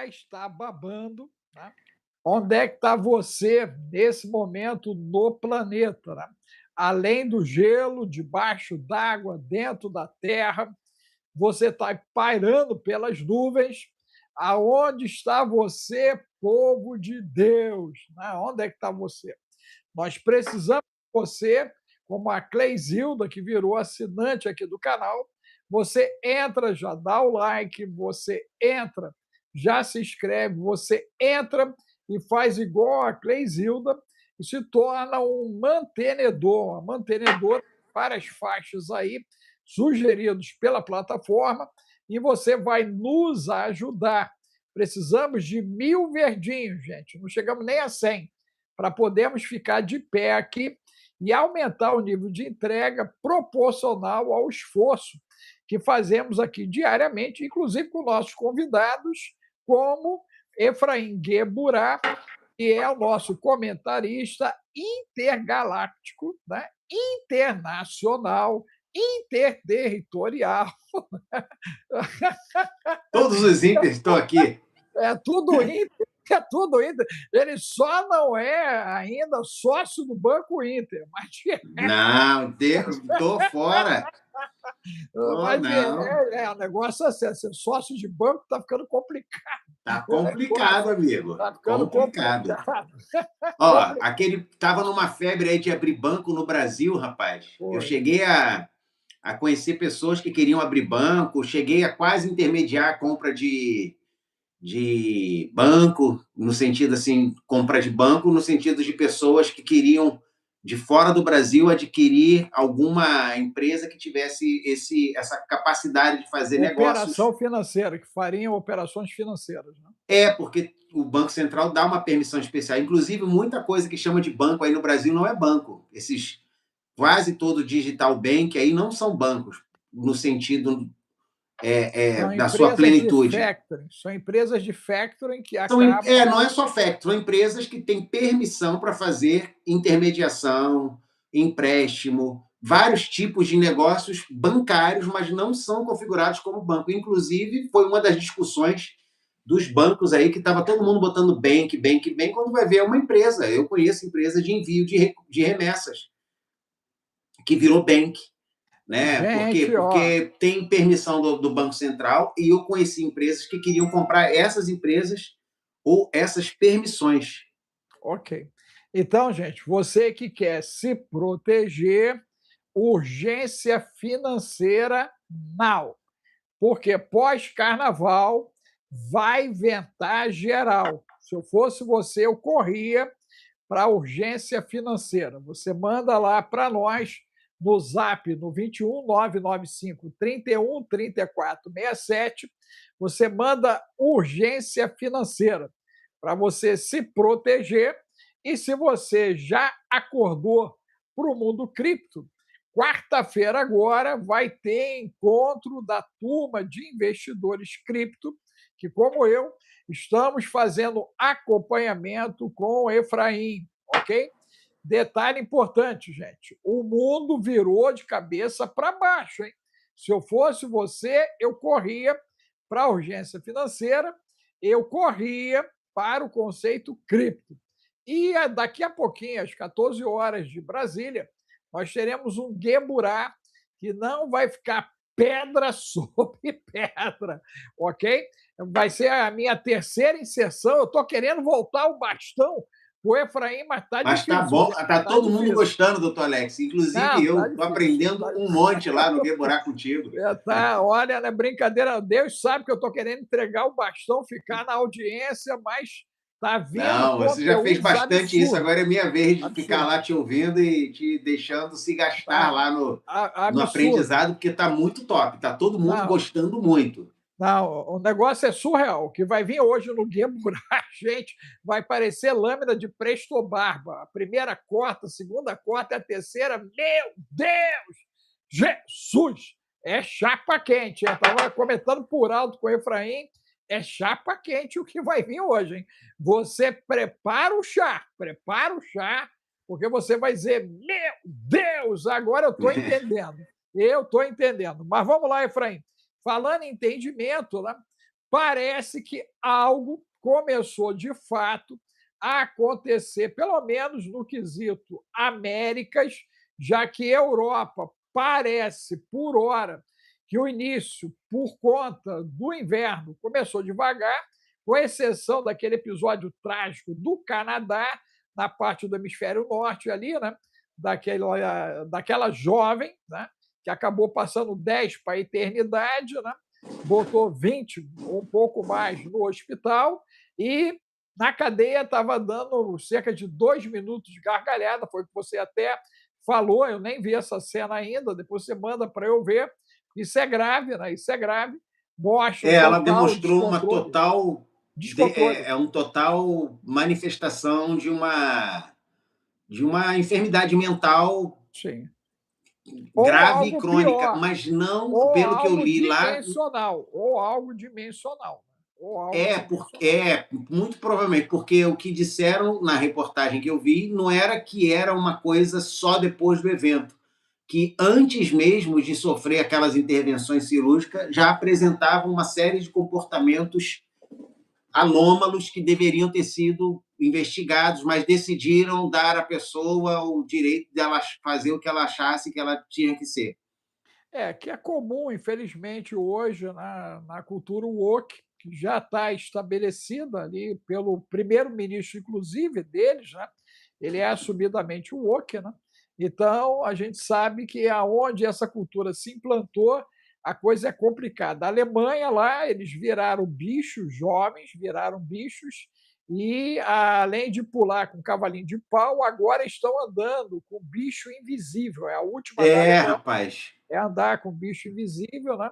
vai estar babando, né? Onde é que está você nesse momento no planeta, né? Além do gelo, debaixo d'água, dentro da terra, você está pairando pelas nuvens. Aonde está você, povo de Deus? Né? Onde é que está você? Nós precisamos de você, como a Cleisilda, que virou assinante aqui do canal. Você entra, já dá o like, você entra, já se inscreve, você entra e faz igual a Cleisilda e se torna um mantenedor, uma mantenedora de várias faixas aí, sugeridos pela plataforma, e você vai nos ajudar. Precisamos de 1.000 verdinhos, gente, não chegamos nem a 100, para podermos ficar de pé aqui e aumentar o nível de entrega proporcional ao esforço que fazemos aqui diariamente, inclusive com nossos convidados, como Efraim Gueburá, que é o nosso comentarista intergaláctico, né? Internacional, interterritorial. Todos os Inters estão aqui. É tudo Inter, é tudo Inter. Ele só não é ainda sócio do Banco Inter, mas, Não, tô fora. Oh, mas não. o negócio é assim, ser sócio de banco está ficando complicado. Tá O negócio complicado, amigo. está ficando Complicado. complicado. Ó, aquele tava numa febre aí de abrir banco no Brasil, rapaz. Eu Foi. cheguei a conhecer pessoas que queriam abrir banco, cheguei a quase intermediar a compra de banco, no sentido assim, compra de banco, no sentido de pessoas que queriam, de fora do Brasil, adquirir alguma empresa que tivesse essa capacidade de fazer negócios. Operação financeira, que fariam operações financeiras. Né? Porque o Banco Central dá uma permissão especial. Inclusive, muita coisa que chama de banco aí no Brasil não é banco. Esses quase todo digital bank aí não são bancos, no sentido São da sua empresas de plenitude. factoring, são empresas de factoring que acabam. Não é só factoring, são empresas que têm permissão para fazer intermediação, empréstimo, vários tipos de negócios bancários, mas não são configurados como banco. Inclusive, foi uma das discussões dos bancos aí que estava todo mundo botando bank, quando vai ver é uma empresa. Eu conheço empresa de envio de remessas, que virou bank. Né? Por quê? Gente, ó, Porque tem permissão do Banco Central e eu conheci empresas que queriam comprar essas empresas ou essas permissões. ok. Então, gente, você que quer se proteger, urgência financeira now. Porque pós-carnaval vai ventar geral. Se eu fosse você, eu corria para a urgência financeira. Você manda lá para nós no Zap, no 21 995 31 34 67. Você manda urgência financeira para você se proteger. E se você já acordou para o mundo cripto, quarta-feira agora vai ter encontro da turma de investidores cripto, que, como eu, estamos fazendo acompanhamento com o Efraim, ok? Detalhe importante, gente: o mundo virou de cabeça para baixo, hein? Se eu fosse você, eu corria para a urgência financeira, eu corria para o conceito cripto. E daqui a pouquinho, às 14 horas de Brasília, nós teremos um Gueburá que não vai ficar pedra sobre pedra, ok? Vai ser a minha terceira inserção. Eu estou querendo voltar o bastão o Efraim, mas está Mas tá difícil, bom, gente. tá Está todo mundo difícil. gostando, doutor Alex. Inclusive Não, está eu, tô difícil. aprendendo Tá um monte lá no Gueborá contigo. olha, não é brincadeira. Deus sabe que eu estou querendo entregar o bastão, ficar na audiência, mas está vindo Não, você já fez conteúdos bastante isso. absurdos. Agora é minha vez de ficar Absurdo. lá te ouvindo e te deixando se gastar Tá? lá no Absurdo. aprendizado, porque tá muito top. Tá todo mundo Não, gostando muito. não, o negócio é surreal. O que vai vir hoje no Guia Burá, gente, vai parecer lâmina de Presto Barba. A primeira corta, a segunda corta, a terceira, meu Deus! Jesus! É chapa quente. Eu estava comentando por alto com o Efraim, é chapa quente o que vai vir hoje, hein? Você prepara o chá, porque você vai dizer, meu Deus, agora eu estou entendendo. Eu estou entendendo. Mas vamos lá, Efraim. Falando em entendimento, né? parece que algo começou de fato a acontecer, pelo menos no quesito Américas, já que Europa parece, por hora, que o início, por conta do inverno, começou devagar, com exceção daquele episódio trágico do Canadá, na parte do hemisfério norte ali, né? Daquela jovem, né? Que acabou passando 10 para a eternidade, né? Botou 20 ou um pouco mais no hospital e na cadeia estava dando cerca de 2 minutos de gargalhada, foi o que você até falou, eu nem vi essa cena ainda, depois você manda para eu ver. Isso é grave, né? Isso é grave, mostra o Ela total demonstrou uma descontrole. total Descontrole, um total manifestação de uma enfermidade mental sim. Ou grave e algo crônica, pior, mas não, ou pelo que eu algo li lá, dimensional, ou algo dimensional, ou algo dimensional. é muito provavelmente, porque o que disseram na reportagem que eu vi não era que era uma coisa só depois do evento, que antes mesmo de sofrer aquelas intervenções cirúrgicas já apresentava uma série de comportamentos anômalos que deveriam ter sido investigados, mas decidiram dar à pessoa o direito dela fazer o que ela achasse que ela tinha que ser. É, que é comum, infelizmente, hoje na cultura woke, que já está estabelecida ali pelo primeiro-ministro, inclusive, deles, né? Ele é assumidamente woke, né? Então, a gente sabe que aonde essa cultura se implantou, a coisa é complicada. A Alemanha lá, eles viraram bichos, jovens viraram bichos, e além de pular com cavalinho de pau, agora estão andando com bicho invisível. É a última da É, Alemanha, rapaz. é andar com bicho invisível, né?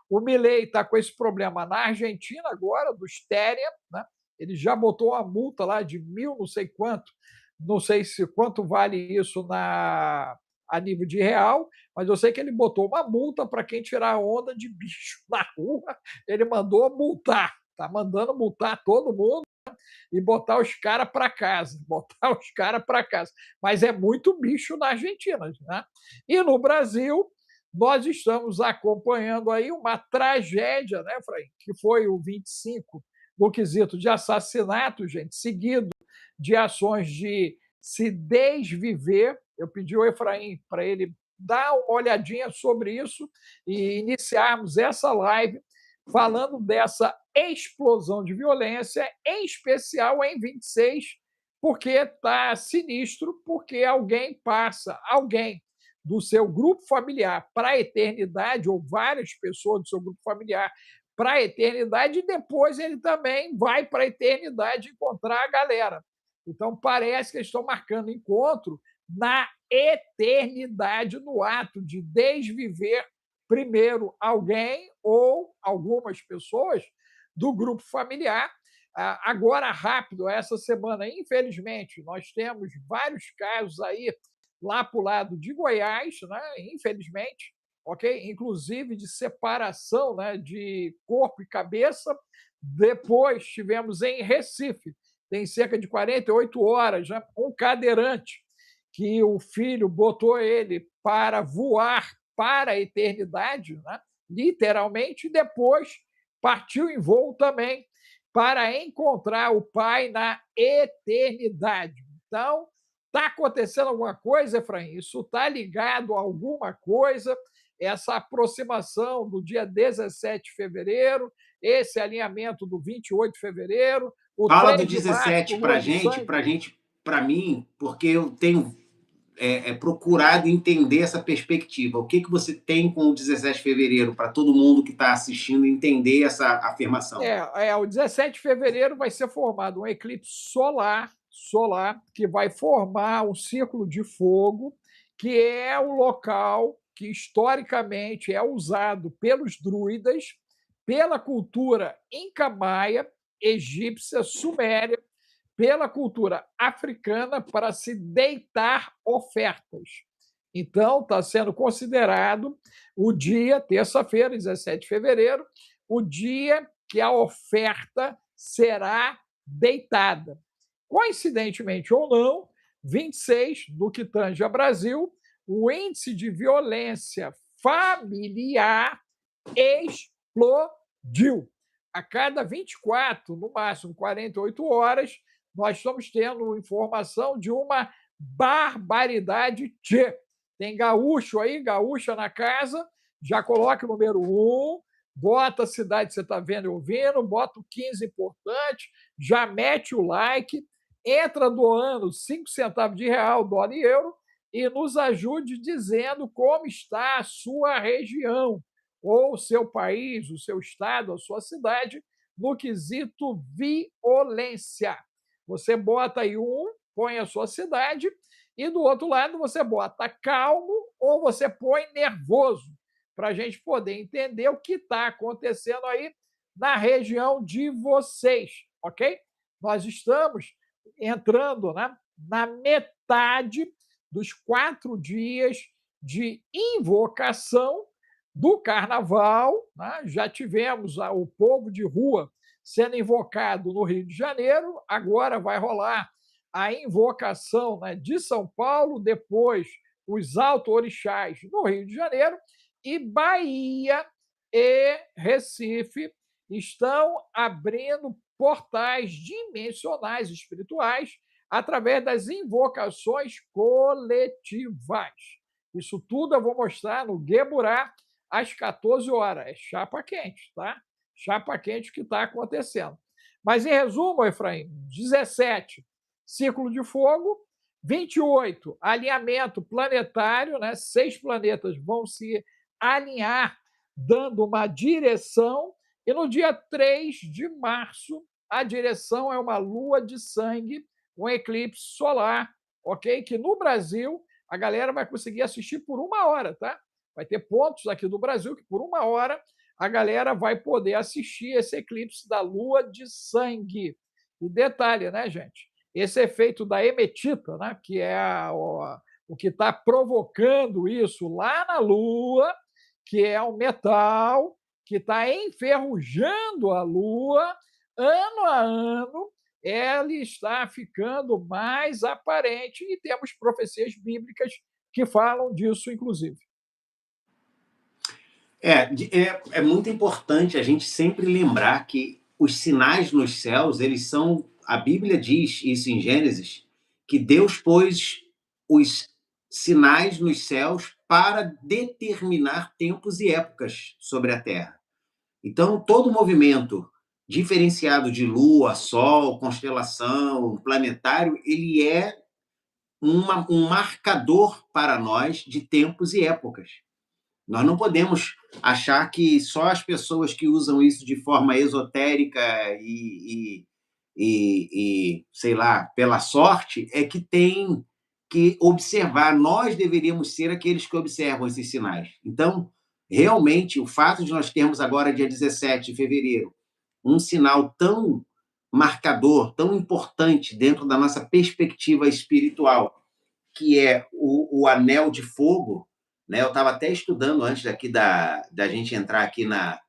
O Milei está com esse problema na Argentina agora, do Stéria, né? Ele já botou uma multa lá de mil, não sei quanto, não sei se quanto vale isso a nível de real, mas eu sei que ele botou uma multa para quem tirar onda de bicho na rua, ele mandou multar, tá mandando multar todo mundo e botar os caras para casa, botar os caras para casa. Mas é muito bicho na Argentina, né? E no Brasil, nós estamos acompanhando aí uma tragédia, né, Efraim? Que foi o 25 no quesito de assassinato, gente, seguido de ações de se desviver. Eu pedi ao Efraim para ele dar uma olhadinha sobre isso e iniciarmos essa live falando dessa explosão de violência, em especial em 26, porque está sinistro, porque alguém do seu grupo familiar para a eternidade, ou várias pessoas do seu grupo familiar para a eternidade, e depois ele também vai para a eternidade encontrar a galera. Então, parece que eles estão marcando encontro na eternidade, no ato de desviver primeiro alguém ou algumas pessoas do grupo familiar. Agora, rápido, essa semana, infelizmente, nós temos vários casos aí lá para o lado de Goiás, né? Infelizmente, ok? Inclusive de separação, né? De corpo e cabeça. Depois tivemos em Recife, tem cerca de 48 horas, né? Um cadeirante que o filho botou ele para voar para a eternidade, né? Literalmente, e depois partiu em voo também para encontrar o pai na eternidade. Então, está acontecendo alguma coisa, Efraim? Isso está ligado a alguma coisa? Essa aproximação do dia 17 de fevereiro, esse alinhamento do 28 de fevereiro, o Fala do 3 de março, 17 lua de sangue. para mim, porque eu tenho procurado entender essa perspectiva. O que você tem com o 17 de fevereiro para todo mundo que está assistindo entender essa afirmação? O 17 de fevereiro vai ser formado um eclipse solar, que vai formar um círculo de fogo, que é o local que historicamente é usado pelos druidas, pela cultura inca maia, egípcia, suméria, pela cultura africana para se deitar ofertas. Então, está sendo considerado o dia, terça-feira, 17 de fevereiro, o dia que a oferta será deitada. Coincidentemente ou não, 26, no que tange a Brasil, o índice de violência familiar explodiu. a cada 24, no máximo 48 horas, nós estamos tendo informação de uma barbaridade. Tem gaúcho aí, gaúcha na casa, já coloca o número 1, bota a cidade que você está vendo e ouvindo, bota o 15 importante, já mete o like, entra doando 5 centavos de real, dólar e euro, e nos ajude dizendo como está a sua região, ou o seu país, o seu estado, a sua cidade, no quesito violência. Você bota aí põe a sua cidade, e do outro lado você bota calmo ou você põe nervoso, para a gente poder entender o que está acontecendo aí na região de vocês, ok? Nós estamos entrando, né, na metade dos 4 dias de invocação do carnaval. Né? Já tivemos o povo de rua sendo invocado no Rio de Janeiro, agora vai rolar a invocação, né, de São Paulo, depois os auto-orixás no Rio de Janeiro, e Bahia e Recife estão abrindo portais dimensionais espirituais através das invocações coletivas. Isso tudo eu vou mostrar no Gueburá às 14 horas. É chapa quente, tá? Chapa quente que está acontecendo. Mas, em resumo, Efraim, 17, Círculo de Fogo, 28, alinhamento planetário, né? 6 planetas vão se alinhar, dando uma direção, e no dia 3 de março, a direção é uma lua de sangue, um eclipse solar, ok? Que no Brasil a galera vai conseguir assistir por 1 hora, tá? Vai ter pontos aqui do Brasil que por 1 hora a galera vai poder assistir esse eclipse da lua de sangue. E detalhe, né, gente? Esse efeito da hemetita, né, que é o que está provocando isso lá na Lua, que é um metal que está enferrujando a Lua ano a ano, ela está ficando mais aparente, e temos profecias bíblicas que falam disso, inclusive. É muito importante a gente sempre lembrar que os sinais nos céus, eles são. A Bíblia diz isso em Gênesis, que Deus pôs os sinais nos céus para determinar tempos e épocas sobre a terra. Então, todo movimento diferenciado de lua, sol, constelação, planetário, ele é um marcador para nós de tempos e épocas. Nós não podemos achar que só as pessoas que usam isso de forma esotérica sei lá, pela sorte, é que tem que observar. Nós deveríamos ser aqueles que observam esses sinais. Então, realmente, o fato de nós termos agora, dia 17 de fevereiro, um sinal tão marcador, tão importante dentro da nossa perspectiva espiritual, que é o anel de fogo, né? Eu estava até estudando antes daqui da gente entrar aqui na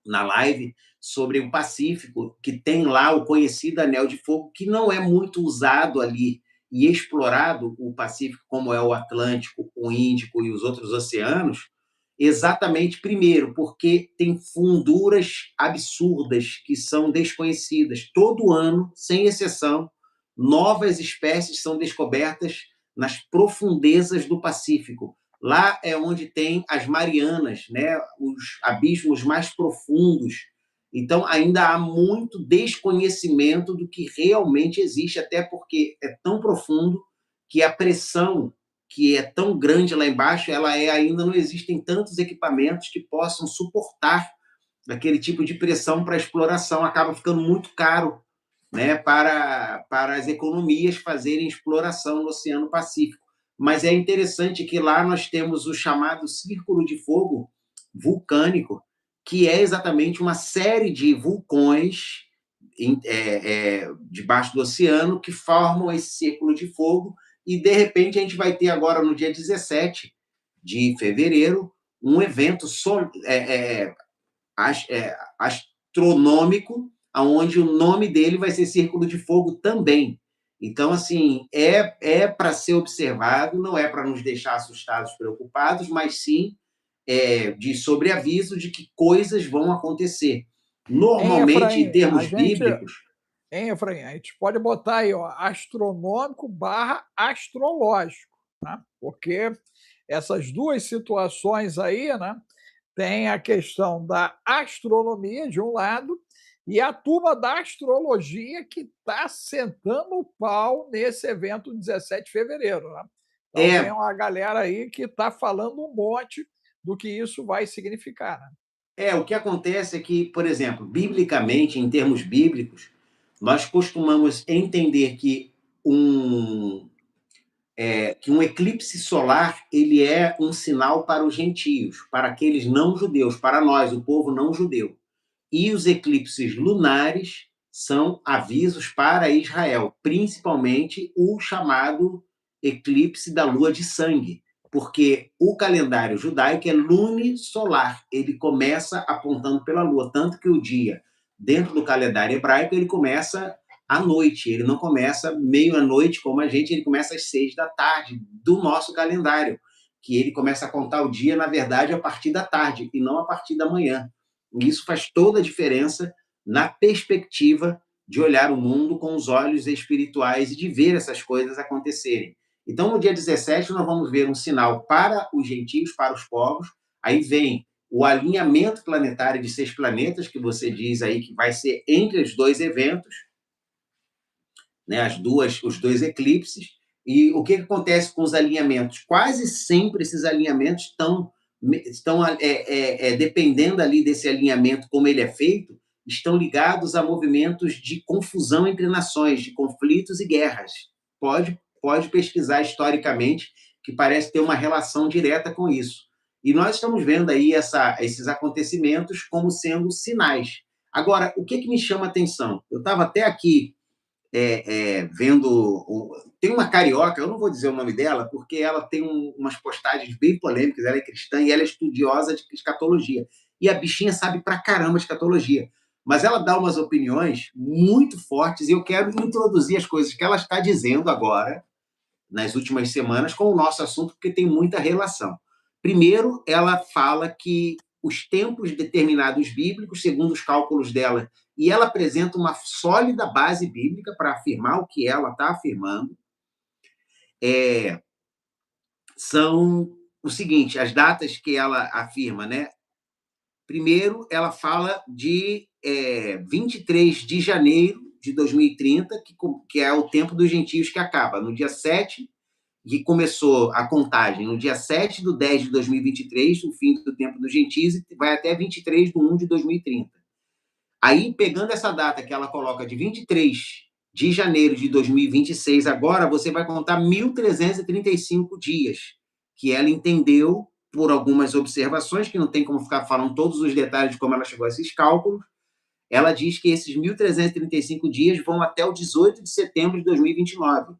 live sobre o Pacífico, que tem lá o conhecido anel de fogo, que não é muito usado ali e explorado, o Pacífico, como é o Atlântico, o Índico e os outros oceanos, exatamente, primeiro, porque tem funduras absurdas que são desconhecidas. Todo ano, sem exceção, novas espécies são descobertas nas profundezas do Pacífico. Lá é onde tem as Marianas, né? Os abismos mais profundos. Então, ainda há muito desconhecimento do que realmente existe, até porque é tão profundo que a pressão que é tão grande lá embaixo, ainda não existem tantos equipamentos que possam suportar aquele tipo de pressão para exploração. Acaba ficando muito caro, né, para as economias fazerem exploração no Oceano Pacífico. Mas é interessante que lá nós temos o chamado Círculo de Fogo vulcânico, que é exatamente uma série de vulcões debaixo do oceano que formam esse círculo de fogo, e de repente a gente vai ter agora, no dia 17 de fevereiro, um evento astronômico, onde o nome dele vai ser Círculo de Fogo também. Então, assim, é para ser observado, não é para nos deixar assustados, preocupados, mas sim de sobreaviso de que coisas vão acontecer. Hein, Normalmente, em Efraim, termos bíblicos, a gente pode botar aí, ó, astronômico barra astrológico, né? Porque essas duas situações aí, né? Tem a questão da astronomia de um lado e a turma da astrologia que está sentando o pau nesse evento 17 de fevereiro, né? Então tem é, uma galera aí que está falando um monte do que isso vai significar, né? o que acontece é que, por exemplo, biblicamente, em termos bíblicos, nós costumamos entender um, que um eclipse solar ele é um sinal para os gentios, para aqueles não judeus, para nós, o povo não judeu. E os eclipses lunares são avisos para Israel, principalmente o chamado eclipse da lua de sangue, porque o calendário judaico é lunisolar, ele começa apontando pela lua, tanto que o dia, dentro do calendário hebraico, ele começa à noite, ele não começa meia-noite como a gente, ele começa às 6 da tarde do nosso calendário, que ele começa a contar o dia, na verdade, a partir da tarde e não a partir da manhã. E isso faz toda a diferença na perspectiva de olhar o mundo com os olhos espirituais e de ver essas coisas acontecerem. Então, no dia 17, nós vamos ver um sinal para os gentios, para os povos. Aí vem o alinhamento planetário de 6 planetas, que você diz aí que vai ser entre os dois eventos, né, os dois eclipses. E o que acontece com os alinhamentos? Quase sempre esses alinhamentos estão dependendo ali desse alinhamento, como ele é feito, estão ligados a movimentos de confusão entre nações, de conflitos e guerras. Pode pesquisar historicamente, que parece ter uma relação direta com isso. E nós estamos vendo aí esses acontecimentos como sendo sinais. Agora, o que me chama a atenção? Eu estava até aqui vendo. Tem uma carioca, eu não vou dizer o nome dela, porque ela tem umas postagens bem polêmicas, ela é cristã e ela é estudiosa de escatologia. E a bichinha sabe pra caramba de escatologia. Mas ela dá umas opiniões muito fortes e eu quero introduzir as coisas que ela está dizendo agora, nas últimas semanas, com o nosso assunto, porque tem muita relação. Primeiro, ela fala que os tempos determinados bíblicos, segundo os cálculos dela, e ela apresenta uma sólida base bíblica para afirmar o que ela está afirmando, são o seguinte, as datas que ela afirma, né? Primeiro, ela fala de 23 de janeiro de 2030, que é o tempo dos gentios que acaba, no dia 7, que começou a contagem no dia 7/10 de 2023, o fim do tempo dos gentios, e vai até 23/1 de 2030. Aí, pegando essa data que ela coloca de 23 de janeiro de 2026, agora você vai contar 1.335 dias, que ela entendeu, por algumas observações, que não tem como ficar falando todos os detalhes de como ela chegou a esses cálculos, ela diz que esses 1.335 dias vão até o 18 de setembro de 2029.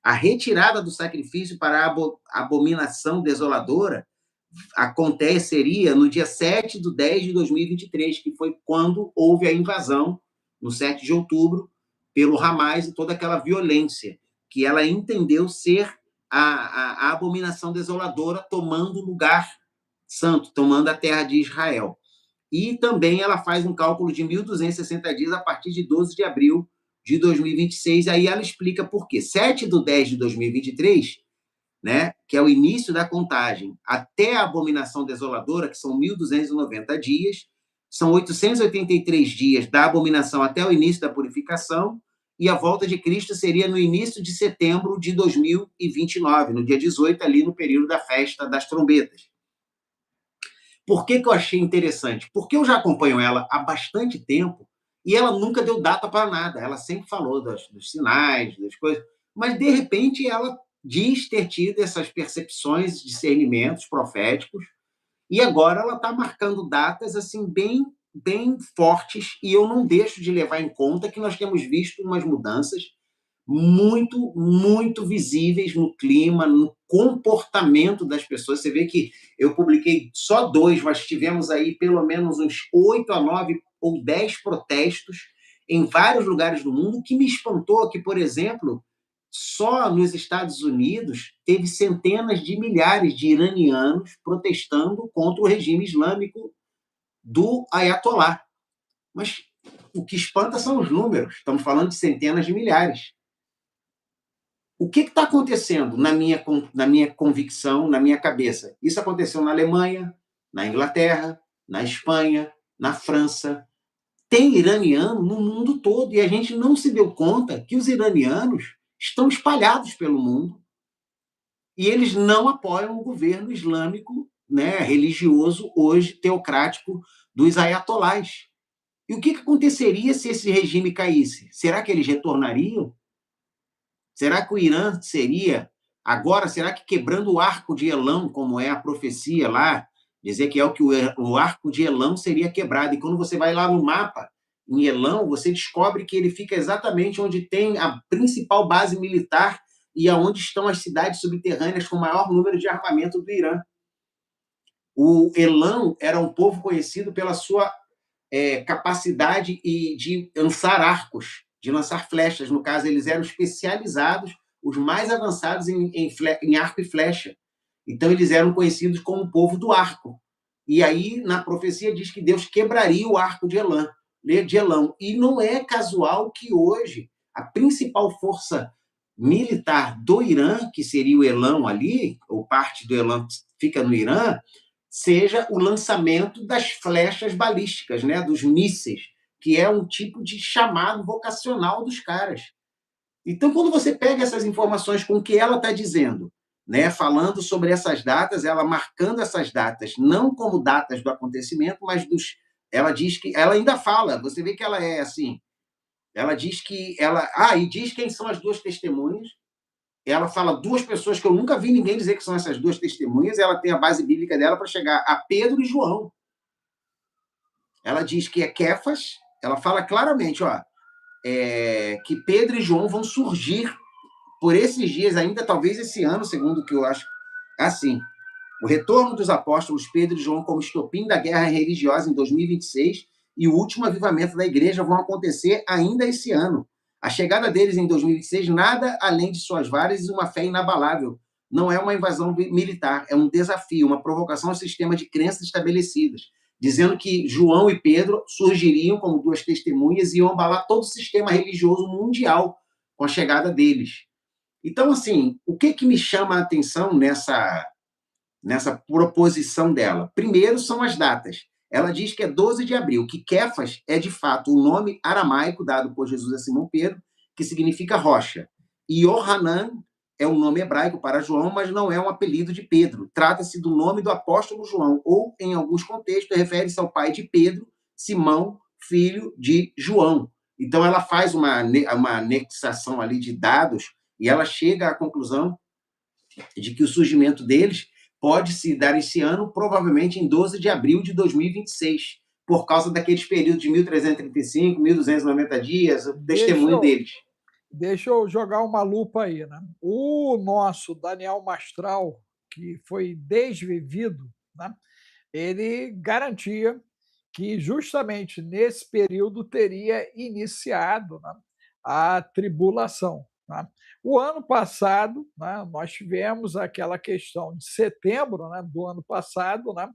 A retirada do sacrifício para a abominação desoladora aconteceria no dia 7/10 de 2023, que foi quando houve a invasão, no 7 de outubro, pelo Hamas e toda aquela violência, que ela entendeu ser a abominação desoladora tomando o lugar santo, tomando a terra de Israel. E também ela faz um cálculo de 1.260 dias a partir de 12 de abril de 2026. Aí ela explica por quê. 7/10 de 2023, né, que é o início da contagem, até a abominação desoladora, que são 1.290 dias, são 883 dias da abominação até o início da purificação, e a volta de Cristo seria no início de setembro de 2029, no dia 18, ali no período da festa das trombetas. Por que eu achei interessante? Porque eu já acompanho ela há bastante tempo e ela nunca deu data para nada. Ela sempre falou dos sinais, das coisas, mas de repente ela diz ter tido essas percepções, discernimentos proféticos, e agora ela está marcando datas assim bem fortes, e eu não deixo de levar em conta que nós temos visto umas mudanças muito visíveis no clima, no comportamento das pessoas. Você vê que eu publiquei só 2, mas tivemos aí pelo menos uns 8 a 9 ou 10 protestos em vários lugares do mundo, que me espantou que, por exemplo, só nos Estados Unidos teve centenas de milhares de iranianos protestando contra o regime islâmico do Ayatollah. Mas o que espanta são os números. Estamos falando de centenas de milhares. O que está acontecendo na minha convicção, na minha cabeça? Isso aconteceu na Alemanha, na Inglaterra, na Espanha, na França. Tem iraniano no mundo todo e a gente não se deu conta que os iranianos estão espalhados pelo mundo e eles não apoiam o governo islâmico, né, religioso, hoje teocrático, dos ayatolás. E o que aconteceria se esse regime caísse? Será que eles retornariam? Será que o Irã seria, agora, será que quebrando o arco de Elão, como é a profecia lá, dizer que é o arco de Elão seria quebrado? E quando você vai lá no mapa, em Elão, você descobre que ele fica exatamente onde tem a principal base militar e aonde estão as cidades subterrâneas com o maior número de armamento do Irã. O Elão era um povo conhecido pela sua capacidade de lançar arcos, de lançar flechas. No caso, eles eram especializados, os mais avançados em arco e flecha. Então, eles eram conhecidos como o povo do arco. E aí, na profecia, diz que Deus quebraria o arco de Elão. E não é casual que hoje a principal força militar do Irã, que seria o Elão ali, ou parte do Elão fica no Irã, seja o lançamento das flechas balísticas, né, dos mísseis, que é um tipo de chamado vocacional dos caras. Então, quando você pega essas informações com o que ela está dizendo, né, falando sobre essas datas, ela marcando essas datas não como datas do acontecimento, mas dos. Ela diz que. Ela ainda fala, você vê que ela é assim. Ela diz que ela. Ah, e diz quem são as duas testemunhas. Ela fala duas pessoas que eu nunca vi ninguém dizer que são essas duas testemunhas. Ela tem a base bíblica dela para chegar a Pedro e João. Ela diz que é Quefas. Ela fala claramente, ó, que Pedro e João vão surgir por esses dias ainda, talvez esse ano, segundo o que eu acho. Assim, o retorno dos apóstolos Pedro e João como estopim da guerra religiosa em 2026 e o último avivamento da igreja vão acontecer ainda esse ano. A chegada deles em 2026, nada além de suas varas e uma fé inabalável. Não é uma invasão militar, é um desafio, uma provocação ao sistema de crenças estabelecidas, dizendo que João e Pedro surgiriam como duas testemunhas e iam abalar todo o sistema religioso mundial com a chegada deles. Então, assim, o que me chama a atenção nessa proposição dela? Primeiro são as datas. Ela diz que é 12 de abril, que Kefas é de fato o nome aramaico dado por Jesus a Simão Pedro, que significa rocha. E Yohanan é um nome hebraico para João, mas não é um apelido de Pedro. Trata-se do nome do apóstolo João, ou, em alguns contextos, refere-se ao pai de Pedro, Simão, filho de João. Então, ela faz uma anexação ali de dados e ela chega à conclusão de que o surgimento deles pode se dar esse ano, provavelmente em 12 de abril de 2026, por causa daqueles períodos de 1335, 1290 dias, o testemunho deles. Deixa eu jogar uma lupa aí, né? O nosso Daniel Mastral, que foi desvivido, né? Ele garantia que justamente nesse período teria iniciado, né, a tribulação. Né? O ano passado, né, nós tivemos aquela questão de setembro, né, do ano passado, né,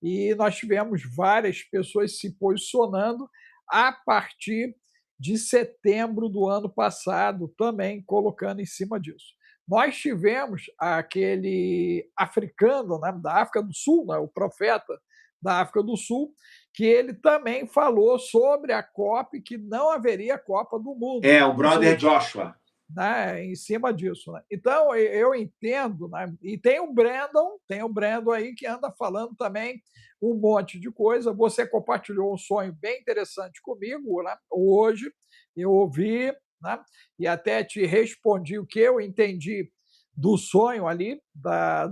e nós tivemos várias pessoas se posicionando a partir de setembro do ano passado, também colocando em cima disso. Nós tivemos aquele africano, né, da África do Sul, né, o profeta da África do Sul, que ele também falou sobre a COP, que não haveria Copa do Mundo. O brother Joshua. Né, em cima disso. Né? Então, eu entendo, né? E tem o Brandon aí que anda falando também um monte de coisa. Você compartilhou um sonho bem interessante comigo, né? Hoje, eu ouvi, né? E até te respondi o que eu entendi do sonho ali,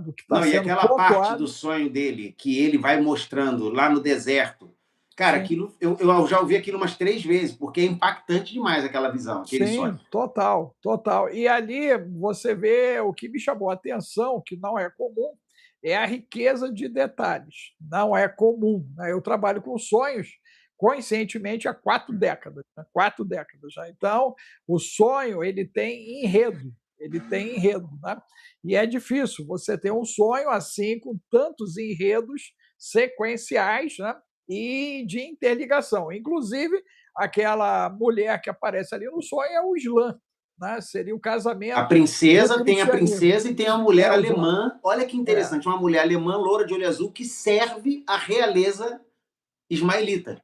do que está sendo e aquela pontuado. parte do sonho dele, que ele vai mostrando lá no deserto. Cara, Sim. aquilo, eu já ouvi aquilo umas 3 vezes, porque é impactante demais aquela visão, aquele sonho. Total, total. E ali você vê o que me chamou a atenção, que não é comum, é a riqueza de detalhes. Não é comum. Né? Eu trabalho com sonhos conscientemente há 4 décadas, né? 4 décadas já. Então, o sonho ele tem enredo, né? E é difícil você ter um sonho assim com tantos enredos sequenciais, né? e de interligação. Inclusive, aquela mulher que aparece ali no sonho é o Islã, né? Seria o A casamento do princesa tem a cristianismo. princesa e tem a mulher É o Islã. alemã. Olha que É, interessante, uma mulher alemã, loura de olho azul, que serve a realeza ismaelita.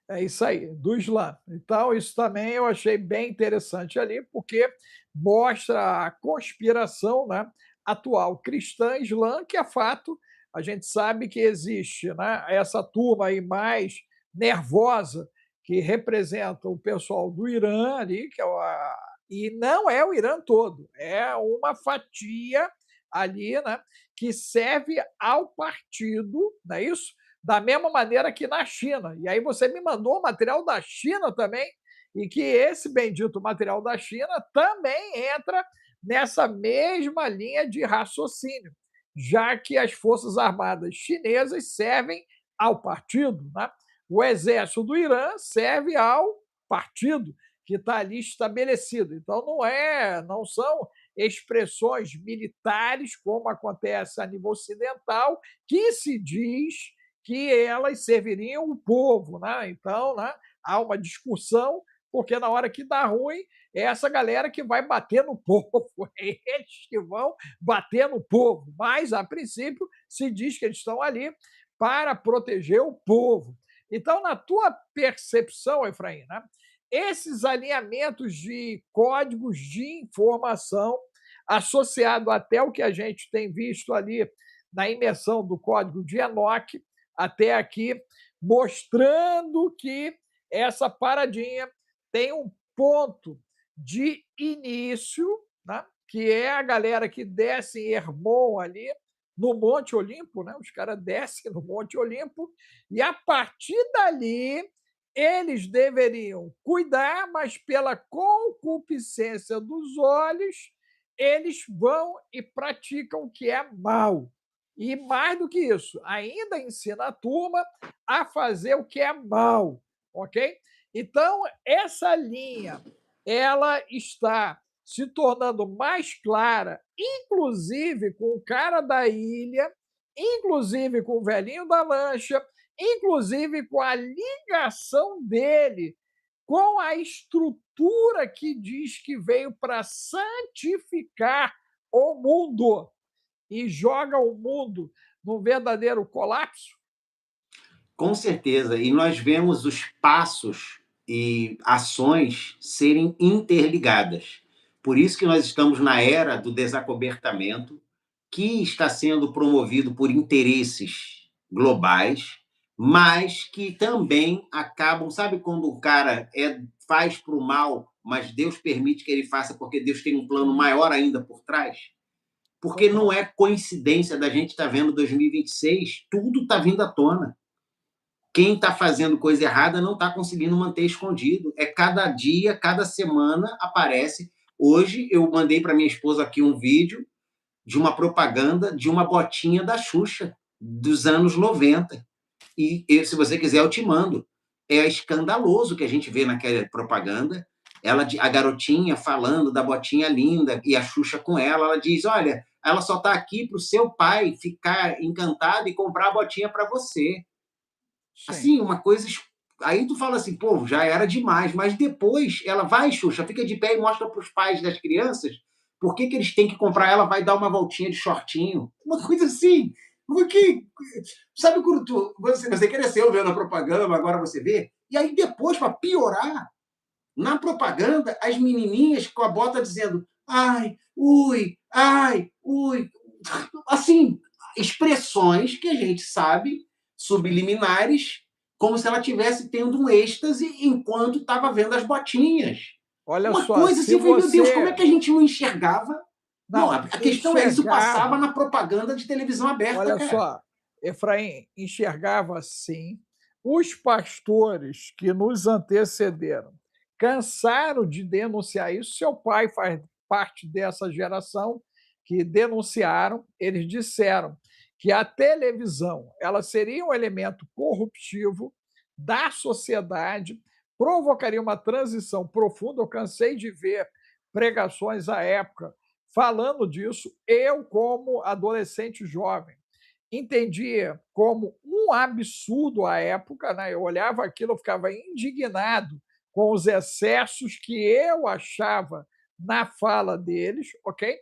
é isso aí, do Islã. Então, isso também eu achei bem interessante ali, porque mostra a conspiração, né, atual cristã islã, que é fato, a gente sabe que existe, né, essa turma aí mais nervosa, que representa o pessoal do Irã ali, que é e não é o Irã todo, é uma fatia ali, né, que serve ao partido, não é isso? Da mesma maneira que na China. E aí você me mandou o material da China também, e que esse bendito material da China também entra nessa mesma linha de raciocínio, já que as Forças Armadas chinesas servem ao partido, né? O exército do Irã serve ao partido que está ali estabelecido. Então não são expressões militares como acontece a nível ocidental, que se diz que elas serviriam o povo, né? Então, né, há uma discussão, porque na hora que dá ruim, é essa galera que vai bater no povo, é eles que vão bater no povo. Mas, a princípio, se diz que eles estão ali para proteger o povo. Então, na tua percepção, Efraim, né, esses alinhamentos de códigos de informação, associado até o que a gente tem visto ali na imersão do código de Enoch, até aqui, mostrando que essa paradinha tem um ponto de início, né? Que é a galera que desce em Hermon ali, no Monte Olimpo, né? Os caras descem no Monte Olimpo, e a partir dali eles deveriam cuidar, mas pela concupiscência dos olhos, eles vão e praticam o que é mal. E mais do que isso, ainda ensina a turma a fazer o que é mal, ok? Então, essa linha, ela está se tornando mais clara, inclusive com o cara da ilha, inclusive com o velhinho da lancha, inclusive com a ligação dele com a estrutura que diz que veio para santificar o mundo e joga o mundo num verdadeiro colapso? Com certeza. E nós vemos os passos e ações serem interligadas. Por isso que nós estamos na era do desacobertamento, que está sendo promovido por interesses globais, mas que também acabam, sabe quando o cara faz para o mal, mas Deus permite que ele faça porque Deus tem um plano Sim, maior ainda por trás? Porque não concordo. é coincidência da gente estar vendo 2026, tudo está vindo à tona. Quem está fazendo coisa errada não está conseguindo manter escondido. É cada dia, cada semana aparece. Hoje eu mandei para minha esposa aqui um vídeo de uma propaganda de uma botinha da Xuxa dos anos 90. Se você quiser, eu te mando. É escandaloso que a gente vê naquela propaganda. A garotinha falando da botinha linda e a Xuxa com ela. Ela diz: Olha, ela só está aqui para o seu pai ficar encantado e comprar a botinha para você. Sim. Assim, uma coisa. Aí tu fala assim, pô, já era demais, mas depois ela vai, Xuxa, fica de pé e mostra para os pais das crianças por que, que eles têm que comprar. Ela vai dar uma voltinha de shortinho, uma coisa assim. Porque, sabe quando você cresceu vendo a propaganda, agora você vê, e aí depois, para piorar, na propaganda, as menininhas com a bota dizendo ai, ui. Assim, expressões que a gente sabe, Sim. subliminares, como se ela estivesse tendo um êxtase enquanto estava vendo as botinhas. Olha Uma só, coisa assim, se eu falei, meu Deus, como é você que a gente não enxergava? Não, não a questão é, isso passava enxergava, na propaganda de televisão aberta, olha cara. só, Efraim, enxergava sim. Os pastores que nos antecederam cansaram de denunciar isso. Seu pai faz parte dessa geração que denunciaram. Eles disseram que a televisão ela seria um elemento corruptivo da sociedade, provocaria uma transição profunda. Eu cansei de ver pregações à época falando disso. Eu, como adolescente jovem, entendia como um absurdo à época, né? Eu olhava aquilo, eu ficava indignado com os excessos que eu achava na fala deles, ok?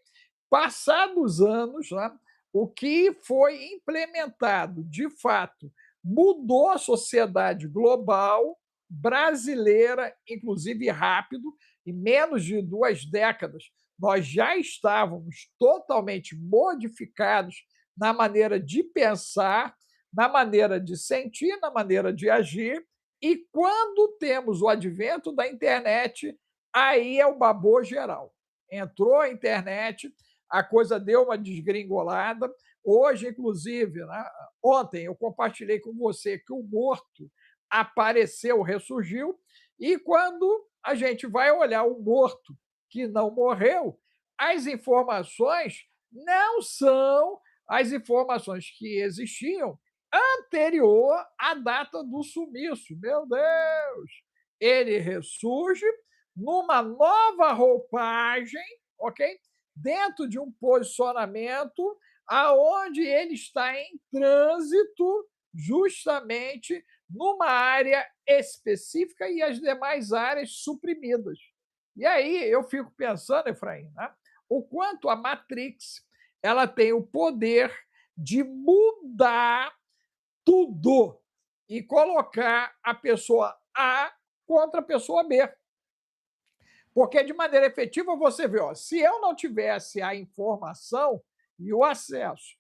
Passados anos, né, o que foi implementado, de fato, mudou a sociedade global, brasileira, inclusive rápido, em menos de 2 décadas, nós já estávamos totalmente modificados na maneira de pensar, na maneira de sentir, na maneira de agir. E quando temos o advento da internet, aí é o babô geral. Entrou a internet, a coisa deu uma desgringolada. Hoje, inclusive, né, ontem eu compartilhei com você que o morto apareceu, ressurgiu, e quando a gente vai olhar o morto que não morreu, as informações não são as informações que existiam anterior à data do sumiço. Meu Deus! Ele ressurge numa nova roupagem, ok? Dentro de um posicionamento aonde ele está em trânsito justamente numa área específica e as demais áreas suprimidas. E aí eu fico pensando, Efraim, né, o quanto a Matrix ela tem o poder de mudar tudo e colocar a pessoa A contra a pessoa B. Porque, de maneira efetiva, você vê, ó, se eu não tivesse a informação e o acesso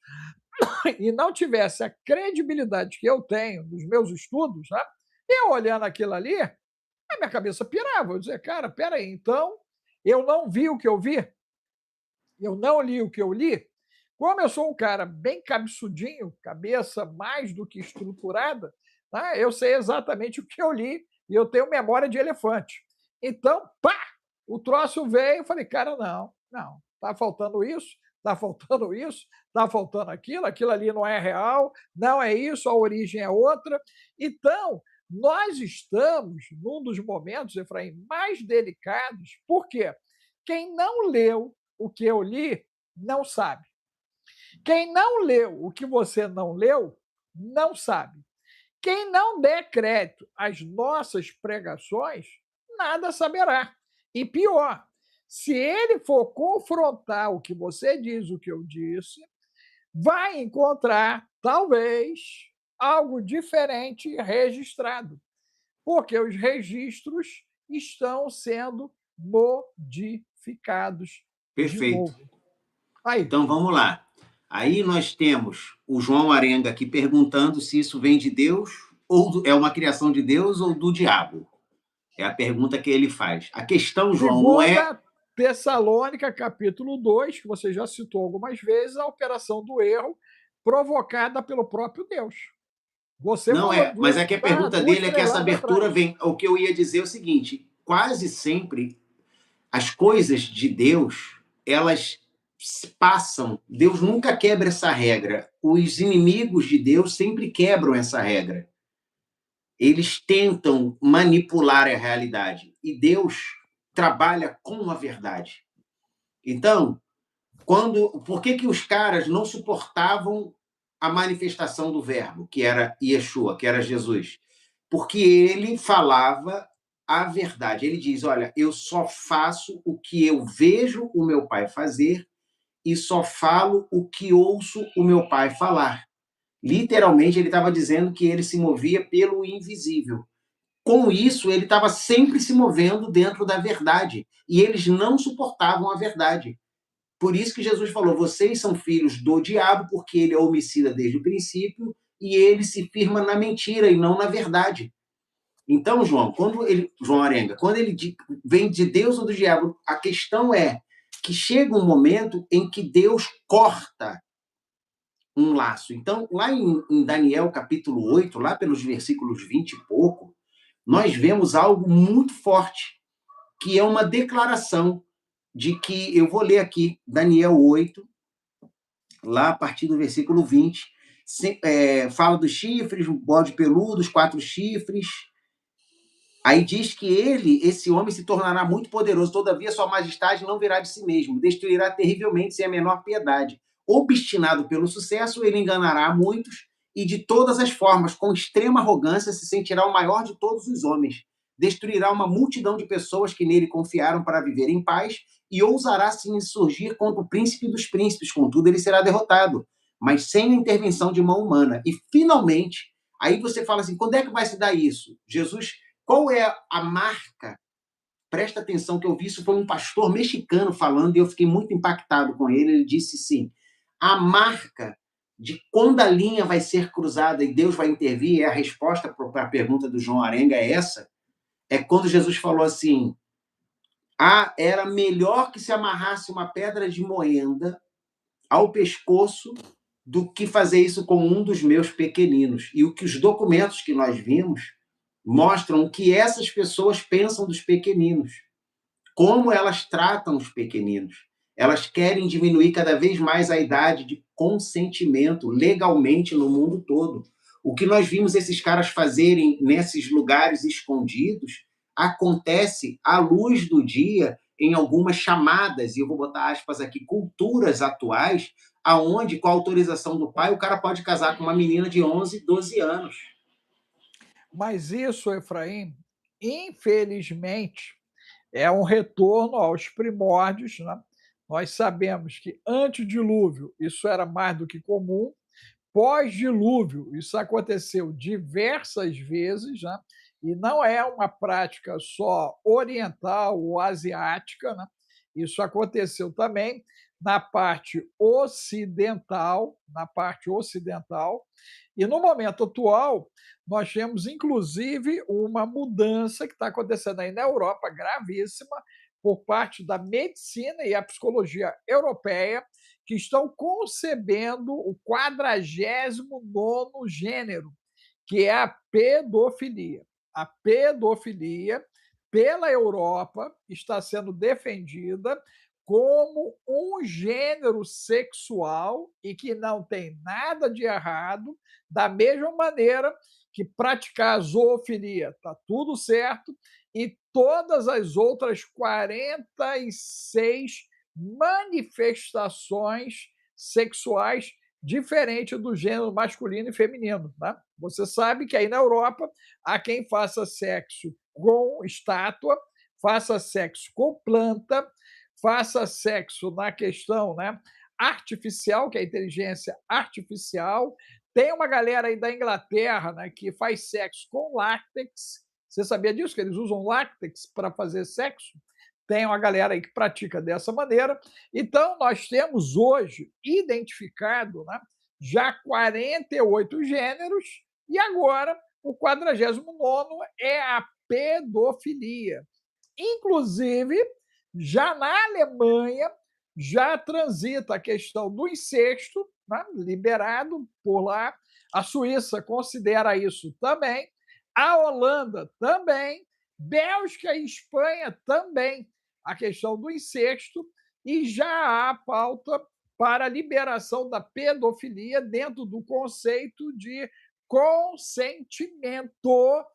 e não tivesse a credibilidade que eu tenho nos meus estudos, né, eu olhando aquilo ali, a minha cabeça pirava. Eu dizia, cara, peraí, então eu não vi o que eu vi, eu não li o que eu li. Como eu sou um cara bem cabeçudinho, cabeça mais do que estruturada, né, eu sei exatamente o que eu li e eu tenho memória de elefante. Então, pá, o troço veio, eu falei, cara, não, tá faltando isso, tá faltando isso, tá faltando aquilo, aquilo ali não é real, não é isso, a origem é outra. Então, nós estamos num dos momentos, Efraim, mais delicados, por quê? Quem não leu o que eu li, não sabe. Quem não leu o que você não leu, não sabe. Quem não der crédito às nossas pregações, nada saberá. E pior, se ele for confrontar o que você diz, o que eu disse, vai encontrar, talvez, algo diferente registrado, porque os registros estão sendo modificados de Perfeito. novo. Aí, Então vamos lá. Aí nós temos o João Arenga aqui perguntando se isso vem de Deus ou é uma criação de Deus ou do diabo. É a pergunta que ele faz. A questão, João, não é. segunda Tessalônica, capítulo 2, que você já citou algumas vezes, a operação do erro provocada pelo próprio Deus. Você Não falou é, mas é disso que a há pergunta duas, dele é que três essa lives abertura atrás. vem. O que eu ia dizer é o seguinte: quase sempre as coisas de Deus, elas passam. Deus nunca quebra essa regra. Os inimigos de Deus sempre quebram essa regra. Eles tentam manipular a realidade. E Deus trabalha com a verdade. Então, por que os caras não suportavam a manifestação do verbo, que era Yeshua, que era Jesus? Porque ele falava a verdade. Ele diz: olha, eu só faço o que eu vejo o meu pai fazer e só falo o que ouço o meu pai falar. Literalmente, ele estava dizendo que ele se movia pelo invisível. Com isso, ele estava sempre se movendo dentro da verdade. E eles não suportavam a verdade. Por isso que Jesus falou: vocês são filhos do diabo, porque ele é homicida desde o princípio e ele se firma na mentira e não na verdade. Então, João Arenga, quando ele vem de Deus ou do diabo, a questão é que chega um momento em que Deus corta um laço. Então, lá em Daniel capítulo 8, lá pelos versículos 20 e pouco, nós vemos algo muito forte, que é uma declaração de que, eu vou ler aqui, Daniel 8, lá a partir do versículo 20, fala dos chifres, o bode peludo, os 4 chifres. Aí diz que esse homem, se tornará muito poderoso, todavia sua majestade não virá de si mesmo, destruirá terrivelmente sem a menor piedade. obstinado pelo sucesso, ele enganará muitos e, de todas as formas, com extrema arrogância, se sentirá o maior de todos os homens. Destruirá uma multidão de pessoas que nele confiaram para viver em paz e ousará se insurgir contra o príncipe dos príncipes. Contudo, ele será derrotado, mas sem a intervenção de mão humana. E, finalmente, aí você fala assim, quando é que vai se dar isso? Jesus, qual é a marca? Presta atenção que eu vi, isso foi um pastor mexicano falando e eu fiquei muito impactado com ele. Ele disse sim, a marca de quando a linha vai ser cruzada e Deus vai intervir, é a resposta para a pergunta do João Arenga é essa, é quando Jesus falou assim, era melhor que se amarrasse uma pedra de moenda ao pescoço do que fazer isso com um dos meus pequeninos. E o que os documentos que nós vimos mostram o que essas pessoas pensam dos pequeninos, como elas tratam os pequeninos. Elas querem diminuir cada vez mais a idade de consentimento legalmente no mundo todo. O que nós vimos esses caras fazerem nesses lugares escondidos acontece à luz do dia em algumas chamadas, e eu vou botar aspas aqui, culturas atuais, aonde, com a autorização do pai, o cara pode casar com uma menina de 11, 12 anos. Mas isso, Efraim, infelizmente, é um retorno aos primórdios, né? Nós sabemos que antedilúvio isso era mais do que comum, pós-dilúvio isso aconteceu diversas vezes, né? E não é uma prática só oriental ou asiática, né? Isso aconteceu também na parte ocidental, e no momento atual nós temos inclusive uma mudança que está acontecendo aí na Europa, gravíssima, por parte da medicina e a psicologia europeia, que estão concebendo o 49º gênero, que é a pedofilia. A pedofilia, pela Europa, está sendo defendida como um gênero sexual e que não tem nada de errado, da mesma maneira que praticar zoofilia está tudo certo e todas as outras 46 manifestações sexuais diferentes do gênero masculino e feminino. Né? Você sabe que aí na Europa há quem faça sexo com estátua, faça sexo com planta, faça sexo na questão, né, artificial, que é a inteligência artificial. Tem uma galera aí da Inglaterra, né, que faz sexo com látex. Você sabia disso? Que eles usam látex para fazer sexo? Tem uma galera aí que pratica dessa maneira. Então, nós temos hoje identificado, né, já 48 gêneros, e agora o 49º é a pedofilia. Inclusive, já na Alemanha, já transita a questão do incesto, né, liberado por lá. A Suíça considera isso também, a Holanda também, Bélgica e Espanha também, a questão do incesto, e já há pauta para a liberação da pedofilia dentro do conceito de consentimento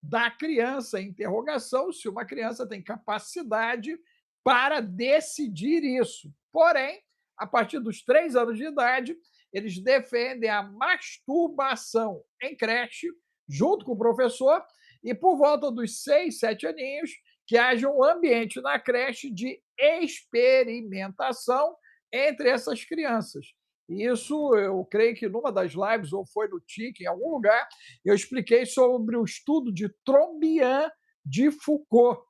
da criança em interrogação, se uma criança tem capacidade para decidir isso. Porém, a partir dos 3 anos de idade, eles defendem a masturbação em creche, junto com o professor, e por volta dos 6, 7 aninhos, que haja um ambiente na creche de experimentação entre essas crianças. Isso, eu creio que numa das lives, ou foi no TIC, em algum lugar, eu expliquei sobre o estudo de Trombian de Foucault.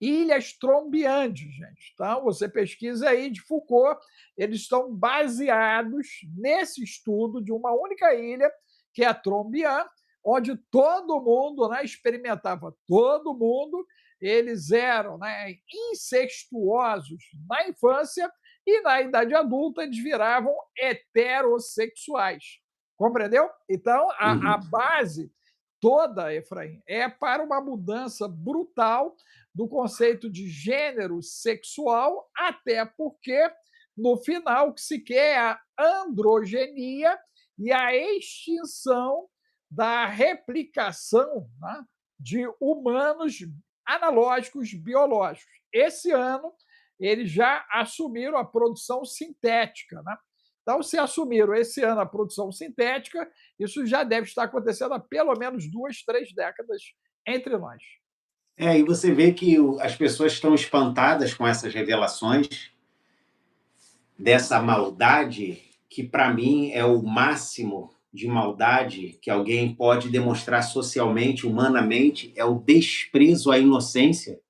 Ilhas Trombiandes, gente. Então, você pesquisa aí de Foucault, eles estão baseados nesse estudo de uma única ilha, que é a Trombian, onde todo mundo, né, experimentava todo mundo, eles eram, né, incestuosos na infância e na idade adulta eles viravam heterossexuais. Compreendeu? Então, a base toda, Efraim, é para uma mudança brutal do conceito de gênero sexual, até porque, no final, o que se quer é a androgenia e a extinção da replicação, né, de humanos analógicos biológicos. Esse ano, eles já assumiram a produção sintética, né? Então, se assumiram esse ano a produção sintética, isso já deve estar acontecendo há pelo menos 2, 3 décadas entre nós. E você vê que as pessoas estão espantadas com essas revelações dessa maldade, que para mim é o máximo de maldade que alguém pode demonstrar socialmente, humanamente, é o desprezo à inocência.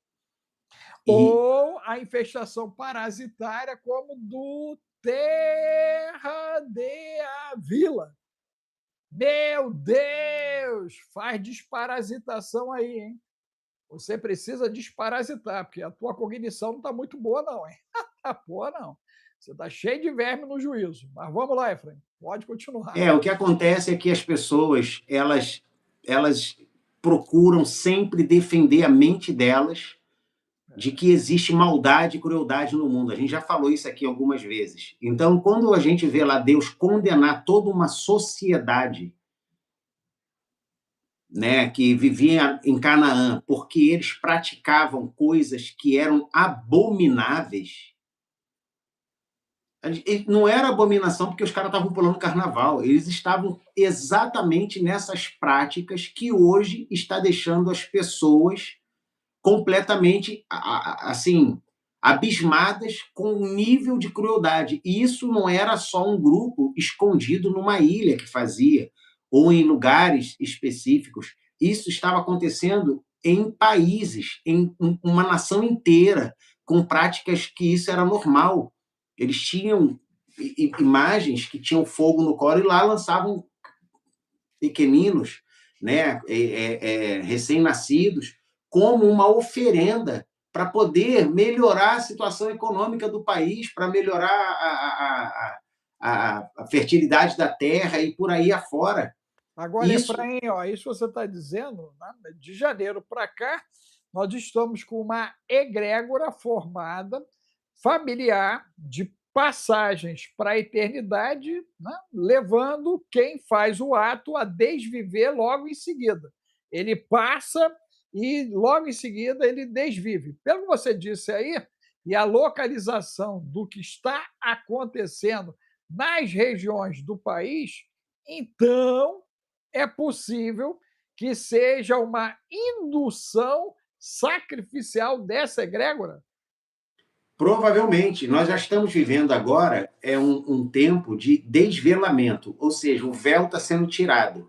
E Ou a infestação parasitária, como do Terra de Avila. Meu Deus! Faz desparasitação aí, hein? Você precisa desparasitar, porque a tua cognição não está muito boa, não, hein? Tá boa, não. Você está cheio de verme no juízo. Mas vamos lá, Efraim, pode continuar. o que acontece é que as pessoas, elas procuram sempre defender a mente delas de que existe maldade e crueldade no mundo. A gente já falou isso aqui algumas vezes. Então, quando a gente vê lá Deus condenar toda uma sociedade, né, que vivia em Canaã, porque eles praticavam coisas que eram abomináveis. Não era abominação porque os caras estavam pulando carnaval, eles estavam exatamente nessas práticas que hoje está deixando as pessoas completamente assim abismadas com o nível de crueldade. E isso não era só um grupo escondido numa ilha que fazia, ou em lugares específicos. Isso estava acontecendo em países, em uma nação inteira, com práticas que isso era normal. Eles tinham imagens que tinham fogo no colo e lá lançavam pequeninos, né, recém-nascidos, como uma oferenda para poder melhorar a situação econômica do país, para melhorar a fertilidade da terra e por aí afora. Agora, Isso, Efraim, ó, isso você está dizendo, né, de janeiro para cá, nós estamos com uma egrégora formada, familiar, de passagens para a eternidade, né, levando quem faz o ato a desviver logo em seguida. Ele passa e logo em seguida ele desvive. Pelo que você disse aí, e a localização do que está acontecendo nas regiões do país, então é possível que seja uma indução sacrificial dessa egrégora? provavelmente, nós já estamos vivendo agora um tempo de desvelamento, ou seja, o véu está sendo tirado.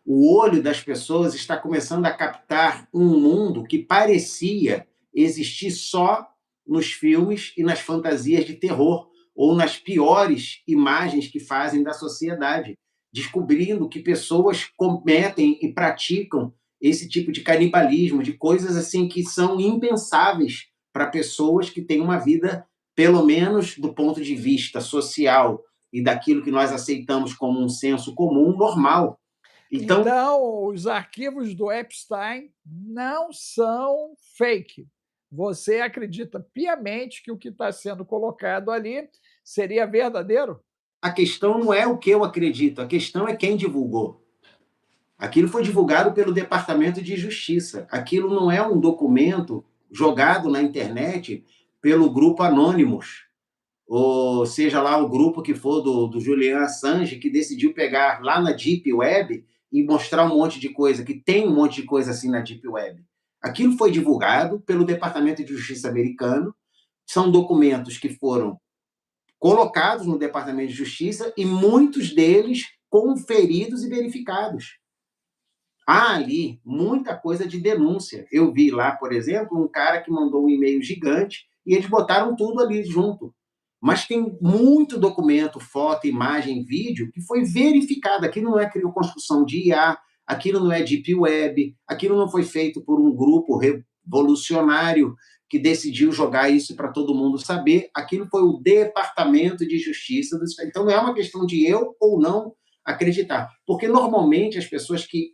O olho das pessoas está começando a captar um mundo que parecia existir só nos filmes e nas fantasias de terror, ou nas piores imagens que fazem da sociedade, descobrindo que pessoas cometem e praticam esse tipo de canibalismo, de coisas assim que são impensáveis para pessoas que têm uma vida, pelo menos do ponto de vista social e daquilo que nós aceitamos como um senso comum, normal. Então, Então, os arquivos do Epstein não são fake. Você acredita piamente que o que está sendo colocado ali seria verdadeiro? a questão não é o que eu acredito, a questão é quem divulgou. Aquilo foi divulgado pelo Departamento de Justiça. Aquilo não é um documento jogado na internet pelo grupo Anonymous, ou seja lá o grupo que for do Julian Assange, que decidiu pegar lá na Deep Web e mostrar um monte de coisa, que tem um monte de coisa assim na Deep Web. Aquilo foi divulgado pelo Departamento de Justiça americano, são documentos que foram colocados no Departamento de Justiça e muitos deles conferidos e verificados. Há ali muita coisa de denúncia. Eu vi lá, por exemplo, um cara que mandou um e-mail gigante e eles botaram tudo ali junto. Mas tem muito documento, foto, imagem, vídeo que foi verificado. Aquilo não é construção de IA, aquilo não é Deep Web, aquilo não foi feito por um grupo revolucionário que decidiu jogar isso para todo mundo saber. Aquilo foi o Departamento de Justiça. Então não é uma questão de eu ou não acreditar. Porque normalmente as pessoas que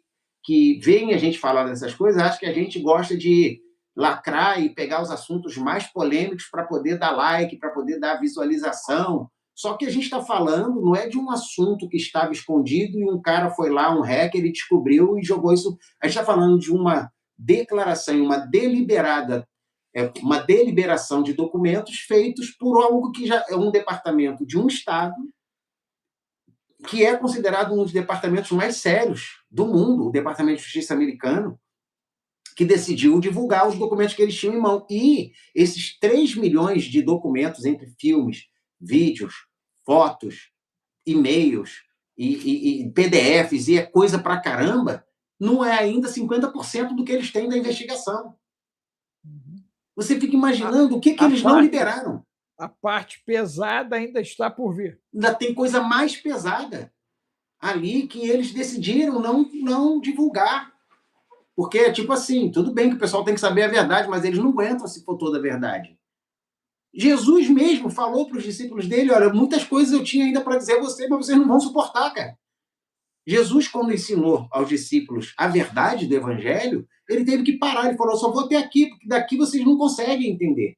veem a gente falar dessas coisas acham que a gente gosta de lacrar e pegar os assuntos mais polêmicos para poder dar like, para poder dar visualização. Só que a gente está falando não é de um assunto que estava escondido e um cara foi lá, um hacker, e descobriu e jogou isso. A gente está falando de uma declaração, uma deliberação de documentos feitos por algo que já é um departamento de um Estado que é considerado um dos departamentos mais sérios do mundo, o Departamento de Justiça americano, que decidiu divulgar os documentos que eles tinham em mão. E esses 3 milhões de documentos entre filmes, vídeos, fotos, e-mails e PDFs, e é coisa pra caramba, não é ainda 50% do que eles têm da investigação. Uhum. Você fica imaginando o que eles não liberaram. A parte pesada ainda está por vir. Ainda tem coisa mais pesada ali que eles decidiram não divulgar. Porque, tipo assim, tudo bem que o pessoal tem que saber a verdade, mas eles não aguentam se for toda a verdade. Jesus mesmo falou para os discípulos dele: olha, muitas coisas eu tinha ainda para dizer a vocês, mas vocês não vão suportar, cara. Jesus, quando ensinou aos discípulos a verdade do evangelho, ele teve que parar. Ele falou: só vou até aqui, porque daqui vocês não conseguem entender.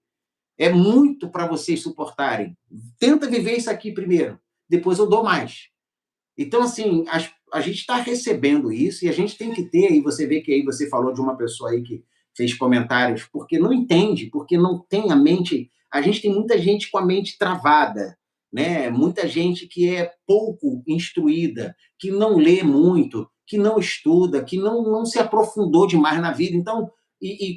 É muito para vocês suportarem. Tenta viver isso aqui primeiro, depois eu dou mais. Então, assim, a gente está recebendo isso e a gente tem que ter, e você vê que aí você falou de uma pessoa aí que fez comentários, porque não entende, porque não tem a mente. A gente tem muita gente com a mente travada, né? Muita gente que é pouco instruída, que não lê muito, que não estuda, que não se aprofundou demais na vida. Então,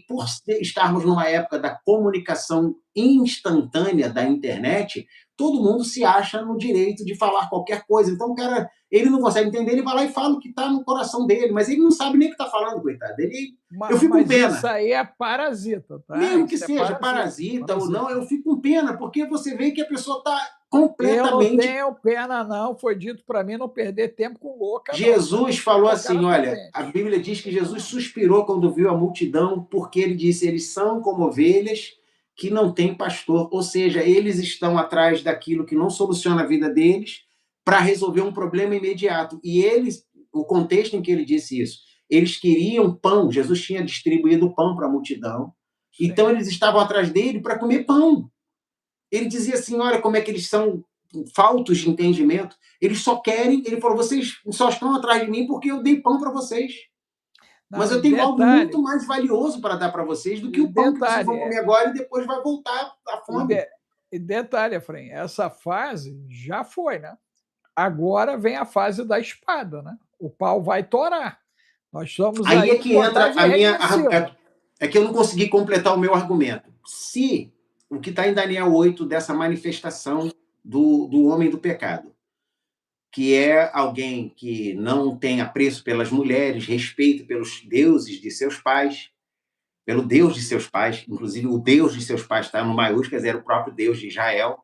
por estarmos numa época da comunicação instantânea da internet, todo mundo se acha no direito de falar qualquer coisa. Então, o cara, ele não consegue entender, ele vai lá e fala o que está no coração dele, mas ele não sabe nem o que está falando, coitado. Eu fico com Mas pena. isso aí é parasita, tá? Mesmo que Isso seja parasita ou não, eu fico com pena, porque você vê que a pessoa está Eu não completamente. tenho pena, não. Foi dito para mim não perder tempo com louca, não. Jesus falou assim: olha, mente. a Bíblia diz que Jesus suspirou quando viu a multidão, porque ele disse: eles são como ovelhas que não têm pastor. Ou seja, eles estão atrás daquilo que não soluciona a vida deles para resolver um problema imediato. E eles, o contexto em que ele disse isso, eles queriam pão. Jesus tinha distribuído pão para a multidão. Sim. Então eles estavam atrás dele para comer pão. Ele dizia assim: olha como é que eles são faltos de entendimento. Eles só querem, ele falou: vocês só estão atrás de mim porque eu dei pão para vocês. Não, mas eu tenho algo muito mais valioso para dar para vocês do que o pão que vocês vão comer agora e depois vai voltar a fome. E detalhe, Efraim, essa fase já foi, né? Agora vem a fase da espada, né? O pau vai torar. Nós estamos aí é que entra a minha. É que eu não consegui completar o meu argumento. Se o que está em Daniel 8 dessa manifestação do homem do pecado, que é alguém que não tem apreço pelas mulheres, respeito pelos deuses de seus pais, pelo Deus de seus pais, inclusive o Deus de seus pais está no maiúsculas, era o próprio Deus de Israel.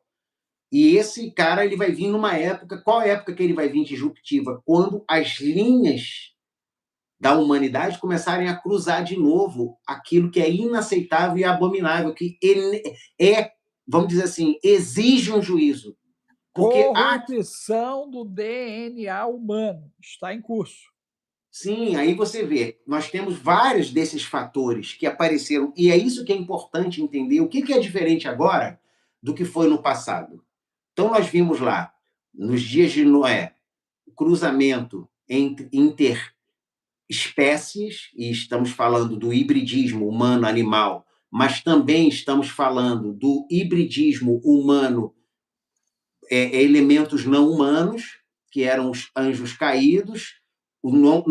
E esse cara ele vai vir numa época, qual época que ele vai vir disruptiva? Quando as linhas da humanidade começarem a cruzar de novo aquilo que é inaceitável e abominável, que é, vamos dizer assim, exige um juízo. Porque corrupção do DNA humano está em curso. Sim, aí você vê, nós temos vários desses fatores que apareceram, e é isso que é importante entender, o que é diferente agora do que foi no passado. Então, nós vimos lá, nos dias de Noé, o cruzamento entre interespécies, e estamos falando do hibridismo humano-animal, mas também estamos falando do hibridismo humano elementos não humanos, que eram os anjos caídos, não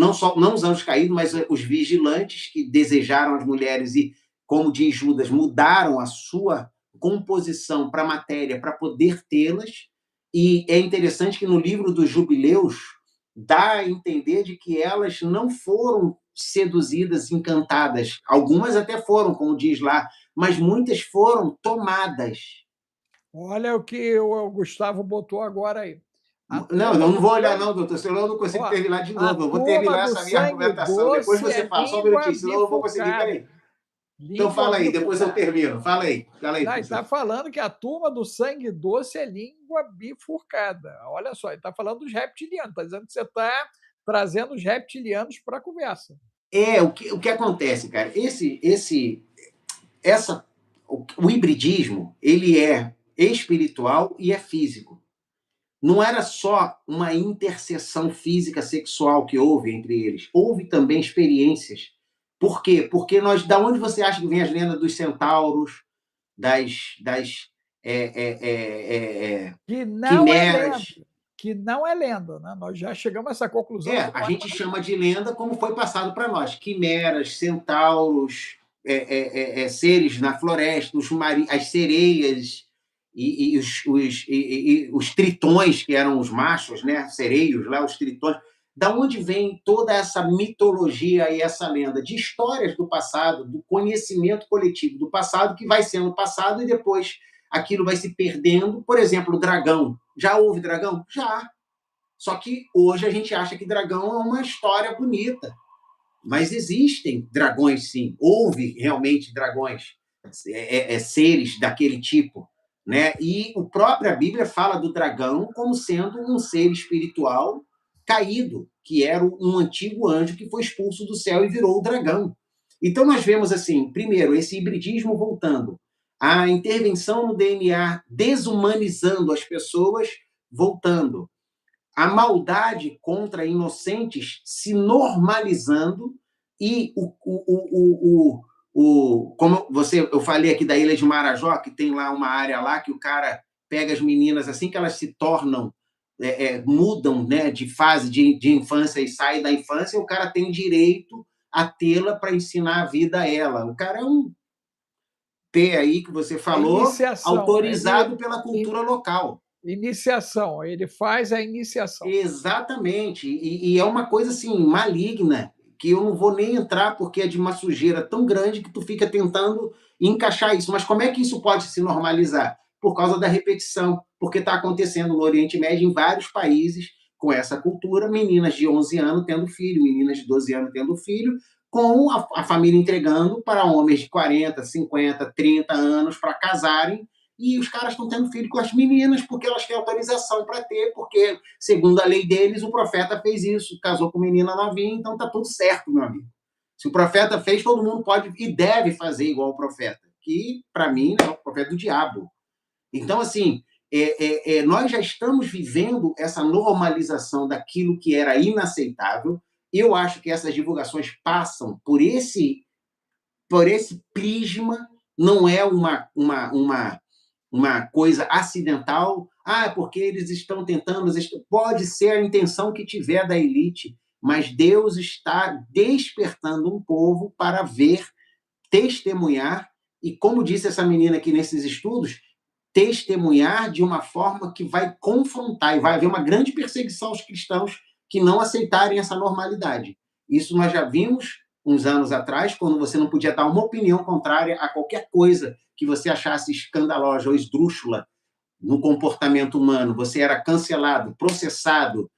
os anjos caídos, mas os vigilantes que desejaram as mulheres e, como diz Judas, mudaram a sua composição para a matéria para poder tê-las. E é interessante que no livro dos Jubileus dá a entender de que elas não foram seduzidas, encantadas. Algumas até foram, como diz lá, mas muitas foram tomadas. Olha o que o Gustavo botou agora aí. Não, eu não vou olhar, não, doutor, senão eu não consigo terminar de novo. Eu vou terminar essa minha argumentação. Depois você fala, só um minutinho, senão eu não vou conseguir. Peraí. Então fala aí, depois eu termino. Fala aí. Ele está falando que a turma do sangue doce é língua bifurcada. Olha só, ele está falando dos reptilianos, está dizendo que você está trazendo os reptilianos para a conversa. O que acontece, cara? O hibridismo, ele é espiritual e é físico. Não era só uma interseção física sexual que houve entre eles, houve também experiências. Por quê? Porque da onde você acha que vem as lendas dos centauros, das quimeras? que não é lenda, né? Nós já chegamos a essa conclusão que A não é gente uma chama de lenda como foi passado para nós. Quimeras, centauros, seres na floresta, as sereias os tritões, que eram os machos, né? Sereios, lá, os tritões. Da onde vem toda essa mitologia e essa lenda? De histórias do passado, do conhecimento coletivo do passado, que vai sendo passado e depois aquilo vai se perdendo. Por exemplo, o dragão. Já houve dragão? Já. Só que hoje a gente acha que dragão é uma história bonita. Mas existem dragões, sim. Houve realmente dragões, seres daquele tipo. Né? E a própria Bíblia fala do dragão como sendo um ser espiritual caído, que era um antigo anjo que foi expulso do céu e virou o dragão. Então nós vemos assim, primeiro, esse hibridismo voltando, a intervenção no DNA desumanizando as pessoas voltando, a maldade contra inocentes se normalizando e como eu falei aqui da Ilha de Marajó, que tem lá uma área lá que o cara pega as meninas assim que elas se tornam, mudam, né, de fase de infância e saem da infância, o cara tem direito a tê-la para ensinar a vida a ela. O cara é um P aí que você é falou, iniciação. autorizado pela cultura local. Iniciação, ele faz a iniciação. Exatamente. E é uma coisa assim, maligna, que eu não vou nem entrar porque é de uma sujeira tão grande que tu fica tentando encaixar isso. Mas como é que isso pode se normalizar? Por causa da repetição, porque está acontecendo no Oriente Médio, em vários países, com essa cultura, meninas de 11 anos tendo filho, meninas de 12 anos tendo filho, com a família entregando para homens de 40, 50, 30 anos para casarem, e os caras estão tendo filho com as meninas porque elas têm autorização para ter, porque, segundo a lei deles, o profeta fez isso, casou com menina novinha, então tá tudo certo, meu amigo. Se o profeta fez, todo mundo pode e deve fazer igual o profeta, que, para mim, é o profeta do diabo. Então, assim, nós já estamos vivendo essa normalização daquilo que era inaceitável. Eu acho que essas divulgações passam por esse prisma, não é uma coisa acidental, porque eles estão tentando, pode ser a intenção que tiver da elite, mas Deus está despertando um povo para ver, testemunhar, e como disse essa menina aqui nesses estudos, testemunhar de uma forma que vai confrontar, e vai haver uma grande perseguição aos cristãos que não aceitarem essa normalidade. Isso nós já vimos uns anos atrás, quando você não podia dar uma opinião contrária a qualquer coisa que você achasse escandalosa ou esdrúxula no comportamento humano. Você era cancelado, processado,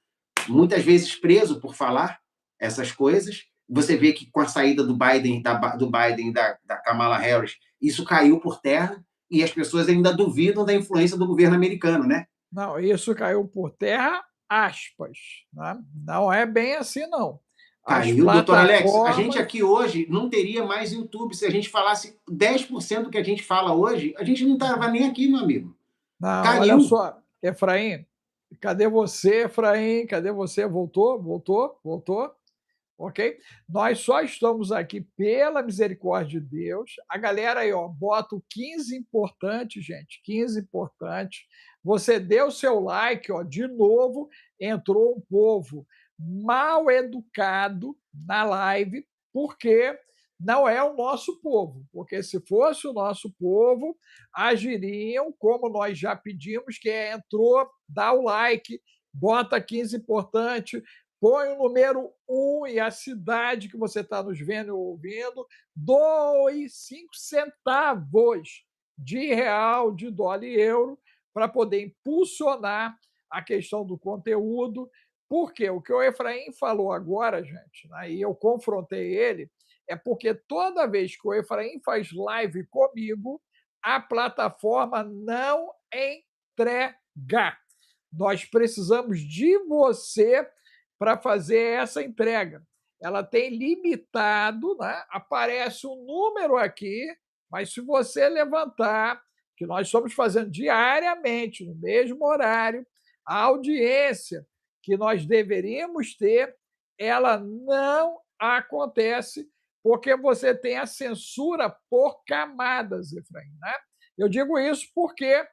muitas vezes preso por falar essas coisas. Você vê que com a saída do Biden, da Kamala Harris, isso caiu por terra e as pessoas ainda duvidam da influência do governo americano, né? Não, isso caiu por terra, aspas. Né? Não é bem assim, não. As Caiu, doutor Alex. A gente plataformas. aqui hoje não teria mais YouTube. Se a gente falasse 10% do que a gente fala hoje, a gente não estava nem aqui, meu amigo. Não, olha Caiu. só, Efraim, cadê você, Efraim? Cadê você? Voltou? Voltou? Voltou? Ok? Nós só estamos aqui pela misericórdia de Deus. A galera aí, ó, bota o 15 importante, gente, 15 importante. Você deu seu like, ó, de novo, entrou um povo mal educado na live, porque não é o nosso povo, porque se fosse o nosso povo, agiriam como nós já pedimos, que entrou, dá o like, bota 15 importante, põe o número 1 e a cidade que você está nos vendo ou ouvindo, doe 5 centavos de real, de dólar e euro, para poder impulsionar a questão do conteúdo. Porque o que o Efraim falou agora, gente, aí eu confrontei ele, é porque toda vez que o Efraim faz live comigo, a plataforma não entrega. Nós precisamos de você para fazer essa entrega. Ela tem limitado, né? Aparece um número aqui, mas se você levantar, que nós estamos fazendo diariamente, no mesmo horário, a audiência que nós deveríamos ter, ela não acontece, porque você tem a censura por camadas, Efraim. Né? Eu digo isso porque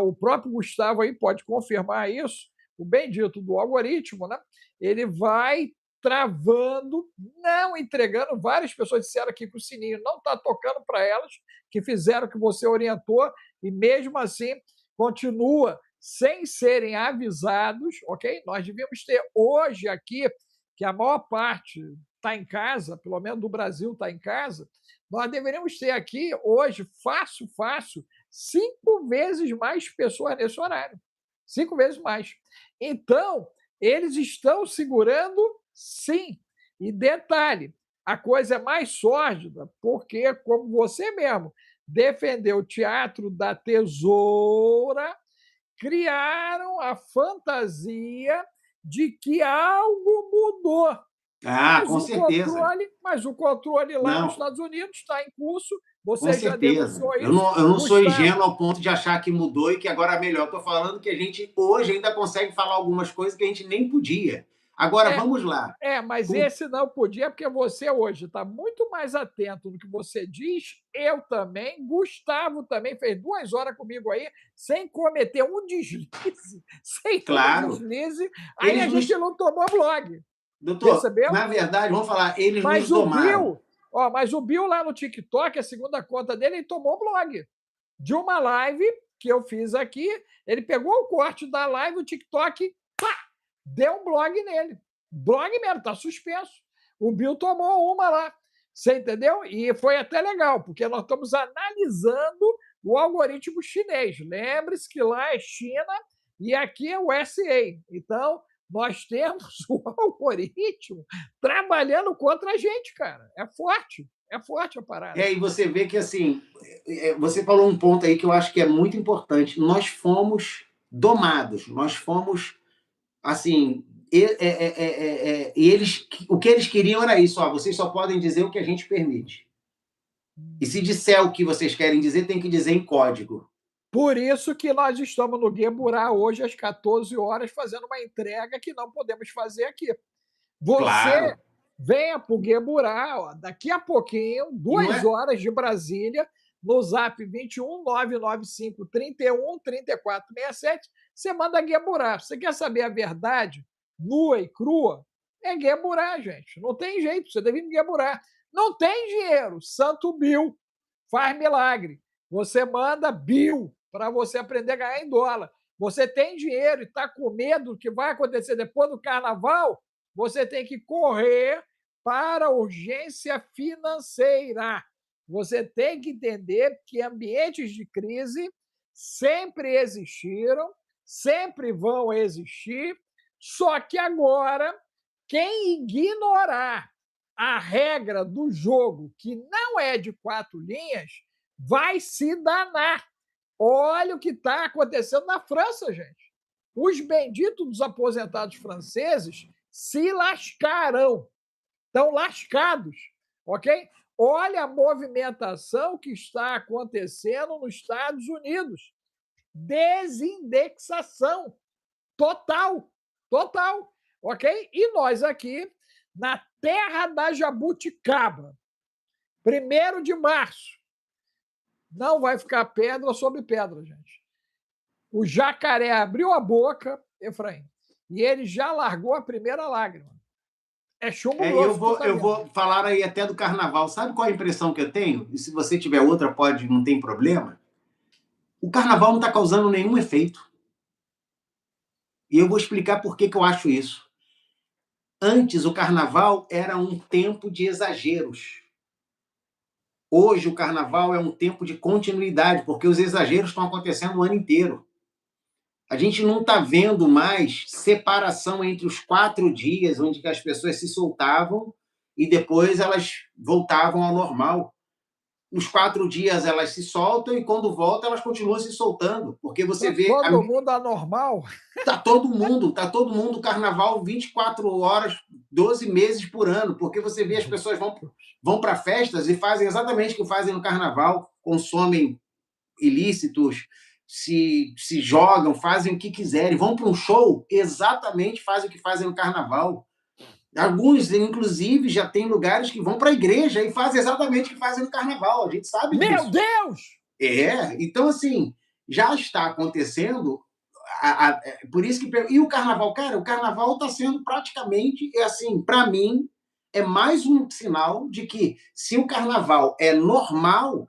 o próprio Gustavo aí pode confirmar isso. o bendito do algoritmo, né, ele vai travando, não entregando. Várias pessoas disseram aqui que o sininho não está tocando para elas, que fizeram o que você orientou, e mesmo assim continua sem serem avisados, ok? Nós devíamos ter hoje aqui, que a maior parte está em casa, pelo menos do Brasil está em casa, nós deveríamos ter aqui hoje, fácil, fácil, 5 vezes mais pessoas nesse horário. 5 vezes mais. Então, eles estão segurando, sim. E detalhe, a coisa é mais sórdida, porque, como você mesmo defendeu o Teatro da Tesoura, criaram a fantasia de que algo mudou. Ah, com certeza. Mas o controle lá nos Não, Estados Unidos está em curso, com você já certeza. denunciou Eu isso, não, eu não sou Gustavo. ingênuo ao ponto de achar que mudou e que agora é melhor. Estou falando que a gente hoje ainda consegue falar algumas coisas que a gente nem podia. Agora, É, vamos lá. mas esse não podia, porque você hoje está muito mais atento no que você diz, eu também, Gustavo também fez 2 horas comigo aí, sem cometer um deslize, sem um Claro, deslize, aí a eles gente nos. não tomou blog, Doutor, percebeu? na verdade, vamos falar, eles nos Mas o domaram. Bill, mas o Bill lá no TikTok, a segunda conta dele, ele tomou blog de uma live que eu fiz aqui, ele pegou o corte da live, o TikTok, pá, deu um blog nele. Blog mesmo, está suspenso. O Bill tomou uma lá, você entendeu? E foi até legal, porque nós estamos analisando o algoritmo chinês. Lembre-se que lá é China e aqui é o SA. Então, nós temos o algoritmo trabalhando contra a gente, cara. É forte a parada. E você vê que, assim, você falou um ponto aí que eu acho que é muito importante. Nós fomos domados, nós fomos, assim, e eles, o que eles queriam era isso, ó, vocês só podem dizer o que a gente permite. E se disser o que vocês querem dizer, tem que dizer em código. Por isso que nós estamos no Gueburá hoje às 14 horas fazendo uma entrega que não podemos fazer aqui. Você Claro. venha para o Gueburá, daqui a pouquinho, E não 2 é, horas de Brasília, no Zap 21 995 31 34 67, você manda Gueburá. Você quer saber a verdade nua e crua? É Gueburá, gente. Não tem jeito, você deve ir Gueburá. Não tem dinheiro, Santo Bill faz milagre. Você manda Bill para você aprender a ganhar em dólar. Você tem dinheiro e está com medo do que vai acontecer depois do carnaval? Você tem que correr para a urgência financeira. Você tem que entender que ambientes de crise sempre existiram, sempre vão existir, só que agora, quem ignorar a regra do jogo, que não é de 4 linhas, vai se danar. Olha o que está acontecendo na França, gente. Os benditos dos aposentados franceses se lascaram, estão lascados, ok? Olha a movimentação que está acontecendo nos Estados Unidos. Desindexação total, total, ok? E nós aqui, na terra da jabuticaba, 1º de março, não vai ficar pedra sobre pedra, gente. O jacaré abriu a boca, Efraim, e ele já largou a primeira lágrima. É chumbo eu grosso que tu vou, tá eu vendo. vou falar aí até do carnaval. Sabe qual é a impressão que eu tenho? E se você tiver outra, pode, não tem problema. O carnaval não está causando nenhum efeito. E eu vou explicar por que eu acho isso. Antes, o carnaval era um tempo de exageros. Hoje, o carnaval é um tempo de continuidade, porque os exageros estão acontecendo o ano inteiro. A gente não está vendo mais separação entre os 4 dias, onde as pessoas se soltavam e depois elas voltavam ao normal. Os 4 dias elas se soltam e quando voltam elas continuam se soltando, porque você Tá vê todo mundo anormal? tá todo mundo carnaval 24 horas, 12 meses por ano, porque você vê as pessoas vão para festas e fazem exatamente o que fazem no carnaval, consomem ilícitos, se jogam, fazem o que quiserem, vão para um show, exatamente fazem o que fazem no carnaval. Alguns, inclusive, já tem lugares que vão para a igreja e fazem exatamente o que fazem no carnaval, a gente sabe Meu disso. Deus! Então, assim, já está acontecendo por isso que. E o carnaval? Cara, o carnaval está sendo praticamente, assim, para mim, é mais um sinal de que se o carnaval é normal,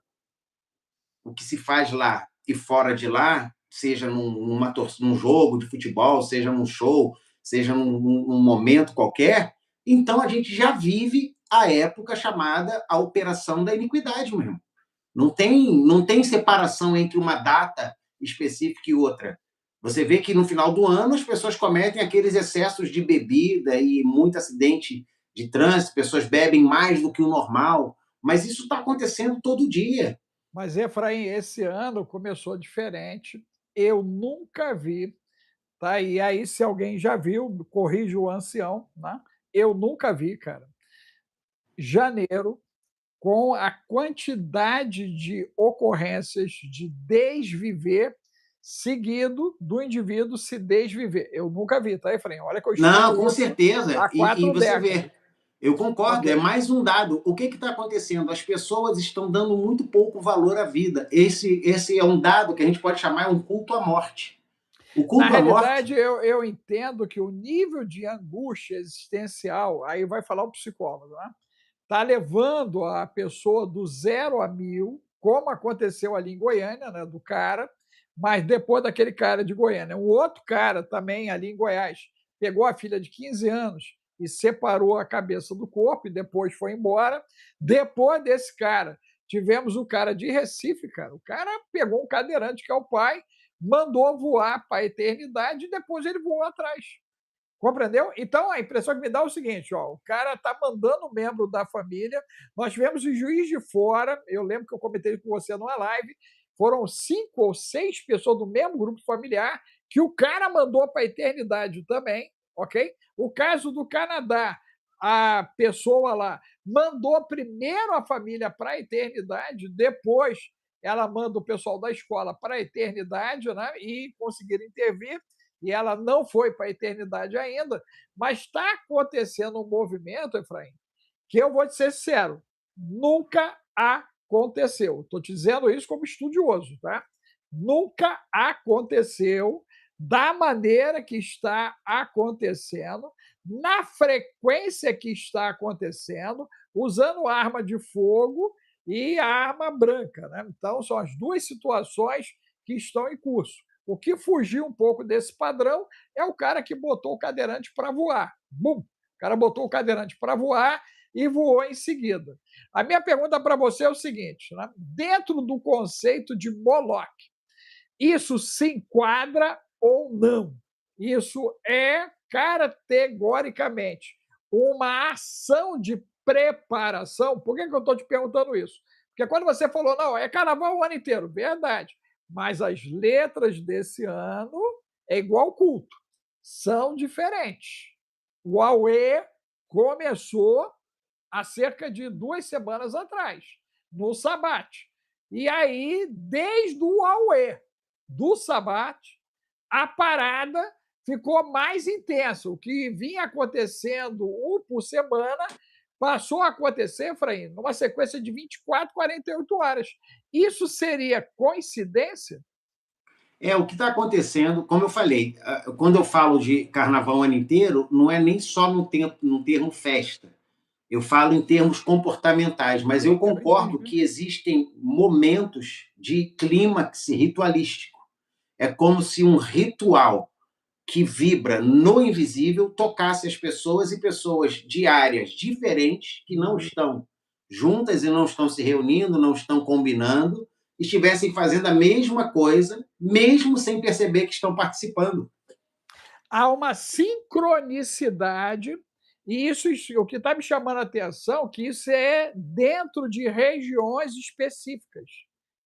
o que se faz lá e fora de lá, seja num jogo de futebol, seja num show, seja num momento qualquer, então a gente já vive a época chamada a operação da iniquidade mesmo. Não tem separação entre uma data específica e outra. Você vê que no final do ano as pessoas cometem aqueles excessos de bebida e muito acidente de trânsito, pessoas bebem mais do que o normal, mas isso está acontecendo todo dia. Mas, Efraim, esse ano começou diferente. Eu nunca vi, tá? E aí, se alguém já viu, corrige o ancião, né? Eu nunca vi, cara, janeiro com a quantidade de ocorrências de desviver seguido do indivíduo se desviver. Eu nunca vi, tá, Efraim? Olha que eu Não, estudo com isso certeza. há E quatro você décadas, vê, eu concordo, é ok? mais um dado. O que está acontecendo? As pessoas estão dando muito pouco valor à vida. Esse é um dado que a gente pode chamar um culto à morte. O Na culto à morte. realidade, eu entendo que o nível de angústia existencial, aí vai falar o psicólogo, né? Está levando a pessoa do 0 a 1000, como aconteceu ali em Goiânia, né, do cara, mas depois daquele cara de Goiânia, um outro cara também ali em Goiás pegou a filha de 15 anos e separou a cabeça do corpo e depois foi embora. Depois desse cara, tivemos o cara de Recife, cara. O cara pegou um cadeirante que é o pai, mandou voar para a eternidade e depois ele voou atrás. Compreendeu? Então, a impressão que me dá é o seguinte: ó, o cara está mandando um membro da família. Nós tivemos o Juiz de Fora, eu lembro que eu comentei com você numa live, foram 5 ou 6 pessoas do mesmo grupo familiar que o cara mandou para a eternidade também, ok? O caso do Canadá, a pessoa lá mandou primeiro a família para a eternidade, depois ela manda o pessoal da escola para a eternidade, né? E conseguiram intervir e ela não foi para a eternidade ainda, mas está acontecendo um movimento, Efraim, que eu vou te ser sincero, nunca aconteceu. Estou te dizendo isso como estudioso, tá? Nunca aconteceu da maneira que está acontecendo, na frequência que está acontecendo, usando arma de fogo e arma branca, né? Então, são as duas situações que estão em curso. O que fugiu um pouco desse padrão é o cara que botou o cadeirante para voar. Bum! O cara botou o cadeirante para voar e voou em seguida. A minha pergunta para você é o seguinte: né? Dentro do conceito de Moloch, isso se enquadra ou não? Isso é categoricamente uma ação de preparação. Por que eu estou te perguntando isso? Porque quando você falou, não, é carnaval o ano inteiro, verdade. Mas as letras desse ano é igual culto, são diferentes. O Aue começou há cerca de 2 semanas atrás, no Sabate. E aí, desde o Aue do Sabate, a parada ficou mais intensa. O que vinha acontecendo um por semana passou a acontecer, Efraim, numa sequência de 24, 48 horas. Isso seria coincidência? O que está acontecendo, como eu falei, quando eu falo de carnaval o ano inteiro, não é nem só no termo festa. Eu falo em termos comportamentais, mas eu Eu concordo entendi. que existem momentos de clímax ritualístico. É como se um ritual que vibra no invisível tocasse as pessoas e pessoas de áreas diferentes que não estão juntas e não estão se reunindo, não estão combinando, estivessem fazendo a mesma coisa, mesmo sem perceber que estão participando. Há uma sincronicidade, e isso, o que está me chamando a atenção, que isso é dentro de regiões específicas.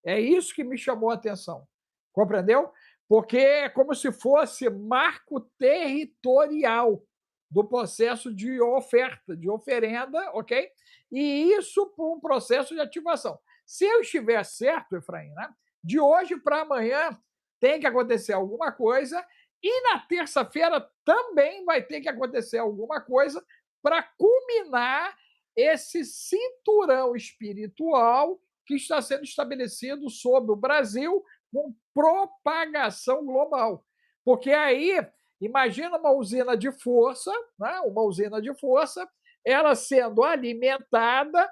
É isso que me chamou a atenção. Compreendeu? Porque é como se fosse marco territorial do processo de oferta, de oferenda, ok? E isso por um processo de ativação. Se eu estiver certo, Efraim, né? De hoje para amanhã tem que acontecer alguma coisa e na terça-feira também vai ter que acontecer alguma coisa para culminar esse cinturão espiritual que está sendo estabelecido sobre o Brasil com propagação global. Porque aí, imagina uma usina de força, né? Uma usina de força, ela sendo alimentada,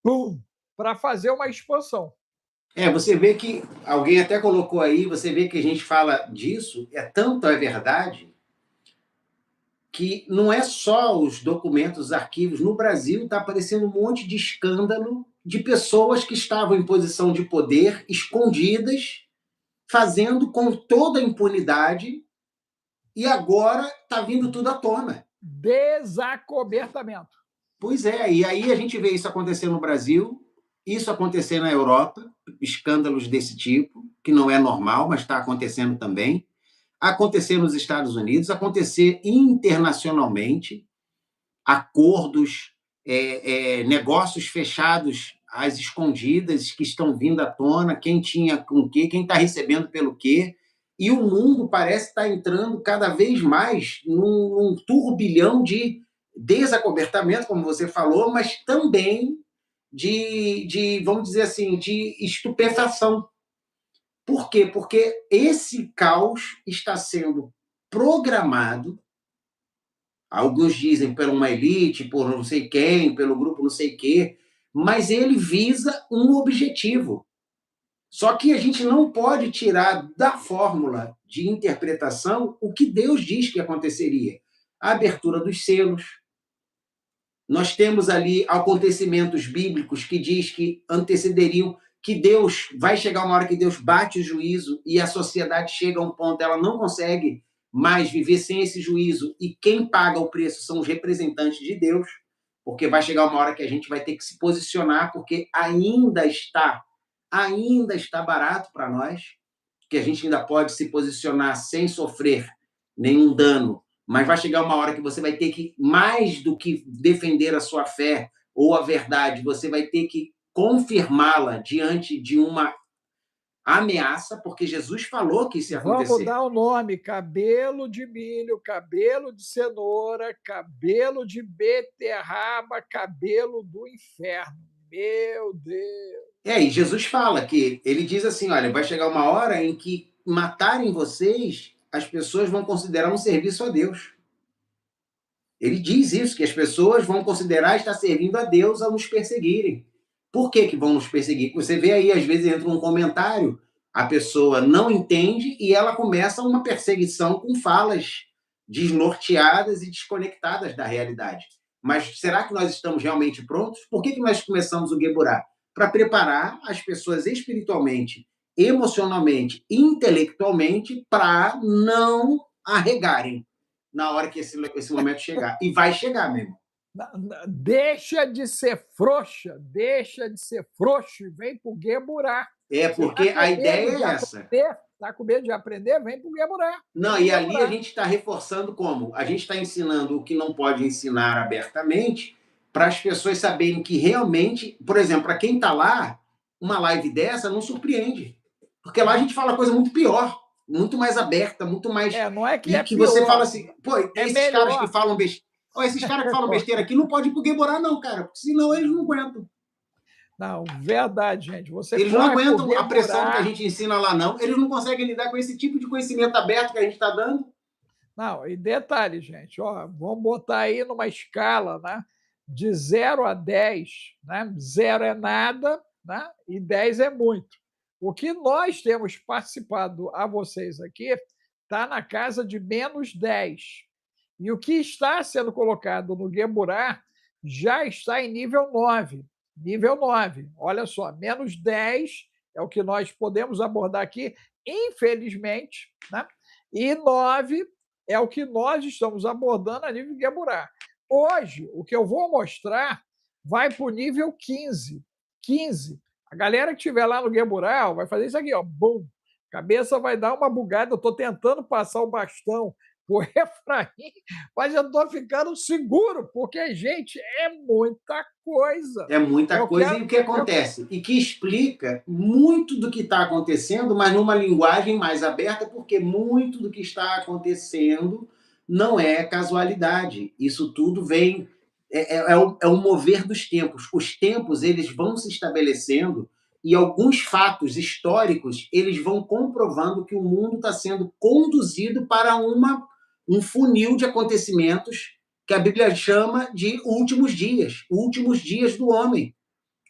pum, para fazer uma expansão. Você vê que alguém até colocou aí, você vê que a gente fala disso, tanto é verdade, que não é só os documentos, os arquivos. No Brasil está aparecendo um monte de escândalo de pessoas que estavam em posição de poder, escondidas, fazendo com toda a impunidade, e agora está vindo tudo à tona. Desacobertamento. Pois é, e aí a gente vê isso acontecer no Brasil, isso acontecer na Europa, escândalos desse tipo, que não é normal, mas está acontecendo também. Acontecer nos Estados Unidos, acontecer internacionalmente, acordos, negócios fechados às escondidas que estão vindo à tona, quem tinha com o quê, quem está recebendo pelo quê. E o mundo parece estar entrando cada vez mais num turbilhão de desacobertamento, como você falou, mas também vamos dizer assim, de estupefação. Por quê? Porque esse caos está sendo programado, alguns dizem por uma elite, por não sei quem, pelo grupo não sei quê, mas ele visa um objetivo. Só que a gente não pode tirar da fórmula de interpretação o que Deus diz que aconteceria. A abertura dos selos. Nós temos ali acontecimentos bíblicos que diz que antecederiam, que Deus vai chegar uma hora que Deus bate o juízo e a sociedade chega a um ponto, ela não consegue mais viver sem esse juízo, e quem paga o preço são os representantes de Deus, porque vai chegar uma hora que a gente vai ter que se posicionar, porque ainda está barato para nós, que a gente ainda pode se posicionar sem sofrer nenhum dano, mas vai chegar uma hora que você vai ter que, mais do que defender a sua fé ou a verdade, você vai ter que confirmá-la diante de uma ameaça, porque Jesus falou que isso ia Vamos acontecer. dar o nome: cabelo de milho, cabelo de cenoura, cabelo de beterraba, cabelo do inferno. Meu Deus! E Jesus fala que, ele diz assim, olha, vai chegar uma hora em que matarem vocês, as pessoas vão considerar um serviço a Deus. Ele diz isso, que as pessoas vão considerar estar servindo a Deus ao nos perseguirem. Por que vão nos perseguir? Você vê aí, às vezes, entra um comentário, a pessoa não entende e ela começa uma perseguição com falas desnorteadas e desconectadas da realidade. Mas será que nós estamos realmente prontos? Por que nós começamos o Geburá? Para preparar as pessoas espiritualmente, emocionalmente, intelectualmente, para não arregarem na hora que esse momento chegar. E vai chegar mesmo. Deixa de ser frouxa, deixa de ser frouxo e vem pro Geburá. Porque a ideia é essa. Está com medo de aprender? Vem pro Geburá. Não, e ali a gente está reforçando como? A gente está ensinando o que não pode ensinar abertamente, para as pessoas saberem que realmente, por exemplo, para quem está lá, uma live dessa não surpreende. Porque lá a gente fala coisa muito pior, muito mais aberta, muito mais. Não é que e é que pior, você fala assim, pô, esses melhor. caras que falam besteira. Esses caras que falam besteira aqui não podem ir pro Geburá, não, cara, porque senão eles não aguentam. Não, verdade, gente. Eles não aguentam a pressão que a gente ensina lá, não. Eles não conseguem lidar com esse tipo de conhecimento aberto que a gente está dando. Não, e detalhe, gente, vamos botar aí numa escala, né, de 0 a 10, né? 0 é nada, né, e 10 é muito. O que nós temos participado a vocês aqui está na casa de -10. E o que está sendo colocado no Geburá já está em nível 9. Nível 9. Olha só, -10 é o que nós podemos abordar aqui, infelizmente, né? E 9 é o que nós estamos abordando a nível de Geburá. Hoje, o que eu vou mostrar vai para o nível 15. 15. A galera que estiver lá no Geburá vai fazer isso aqui, ó, bum. Cabeça vai dar uma bugada. Eu estou tentando passar o bastão por Efraim, mas eu estou ficando seguro, porque, gente, é muita coisa. É muita coisa. E o que acontece? E que explica muito do que está acontecendo, mas numa linguagem mais aberta, porque muito do que está acontecendo não é casualidade. Isso tudo vem... É o mover dos tempos. Os tempos, eles vão se estabelecendo e alguns fatos históricos, eles vão comprovando que o mundo está sendo conduzido para um funil de acontecimentos que a Bíblia chama de últimos dias do homem.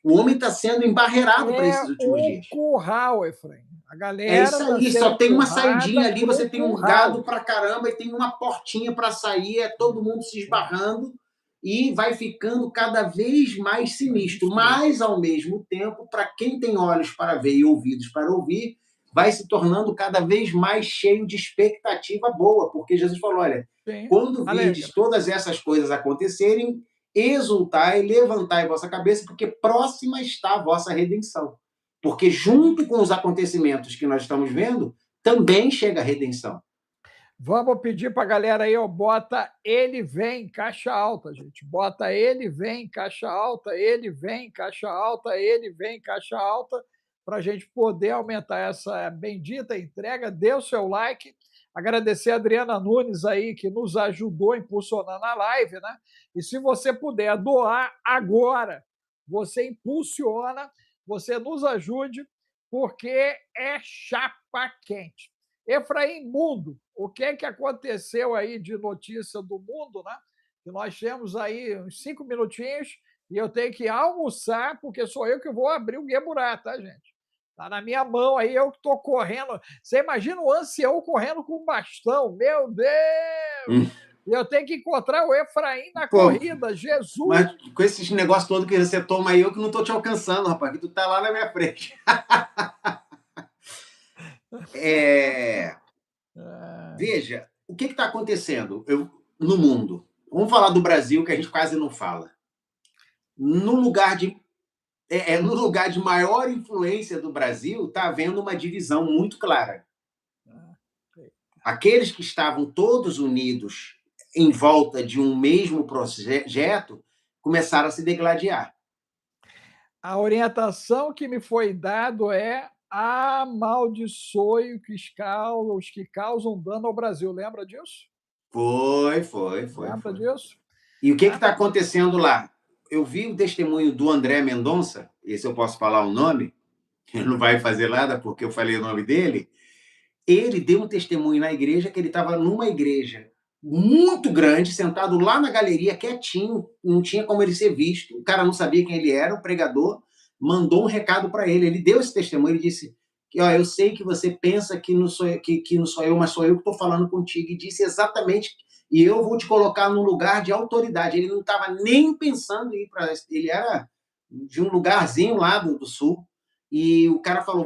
O homem está sendo embarreirado para É esses últimos o dias. curral, Efraim. A É galera isso está aí, sendo só tem uma empurrada saidinha ali, para o você tem um gado curral. para caramba e tem uma portinha para sair, é todo mundo se esbarrando e vai ficando cada vez mais sinistro. Mas, ao mesmo tempo, para quem tem olhos para ver e ouvidos para ouvir, vai se tornando cada vez mais cheio de expectativa boa, porque Jesus falou: olha, Sim, quando alegra. virdes todas essas coisas acontecerem, exultai, levantai vossa cabeça, porque próxima está a vossa redenção. Porque junto com os acontecimentos que nós estamos vendo, também chega a redenção. Vamos pedir para a galera aí, ó, bota ele vem em caixa alta, gente. Bota ele vem em caixa alta, ele vem em caixa alta, ele vem em caixa alta, para a gente poder aumentar essa bendita entrega. Dê o seu like. Agradecer a Adriana Nunes aí, que nos ajudou a impulsionar na live, né? E se você puder doar agora, você impulsiona, você nos ajude, porque é chapa quente. Efraim Mundo, o que é que aconteceu aí de notícia do mundo, né? Que nós temos aí uns 5 minutinhos e eu tenho que almoçar, porque sou eu que vou abrir o Gueburá, tá, gente? Tá na minha mão aí, eu que tô correndo. Você imagina o ancião correndo com um bastão, meu Deus! E eu tenho que encontrar o Efraim na Pô, corrida, Jesus! mas com esses negócios todos que você toma aí, eu que não tô te alcançando, rapaz, que tu tá lá na minha frente. Veja, o que está acontecendo no mundo? Vamos falar do Brasil, que a gente quase não fala. No lugar de, no lugar de maior influência do Brasil, está havendo uma divisão muito clara. Aqueles que estavam todos unidos em volta de um mesmo projeto começaram a se degladiar. A orientação que me foi dado é amaldiçoe os que causam dano ao Brasil. Lembra disso? Foi. Lembra disso? E o que Tá? está acontecendo lá? Eu vi o testemunho do André Mendonça, esse eu posso falar o nome, ele não vai fazer nada porque eu falei o nome dele. Ele deu um testemunho na igreja que ele estava numa igreja muito grande, sentado lá na galeria, quietinho, não tinha como ele ser visto. O cara não sabia quem ele era, o pregador mandou um recado para ele. Ele deu esse testemunho, ele disse que, ó, eu sei que você pensa que não sou, que não sou eu, mas sou eu que estou falando contigo. E disse exatamente, e eu vou te colocar num lugar de autoridade. Ele não estava nem pensando em ir para... Ele era de um lugarzinho lá do sul, e o cara falou: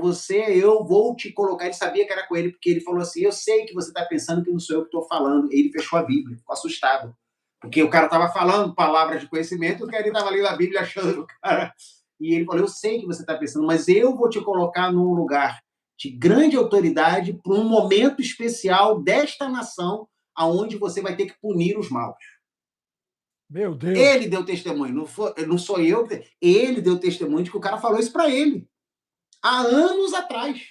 eu vou te colocar. Ele sabia que era com ele, porque ele falou assim: eu sei que você está pensando que não sou eu que estou falando. Ele fechou a Bíblia, ficou assustado. Porque o cara estava falando palavras de conhecimento, o cara estava lendo a Bíblia achando o cara. E ele falou: eu sei que você está pensando, mas eu vou te colocar num lugar de grande autoridade para um momento especial desta nação, aonde você vai ter que punir os maus. Meu Deus! Ele deu testemunho, não sou eu. Ele deu testemunho de que o cara falou isso para ele há anos atrás.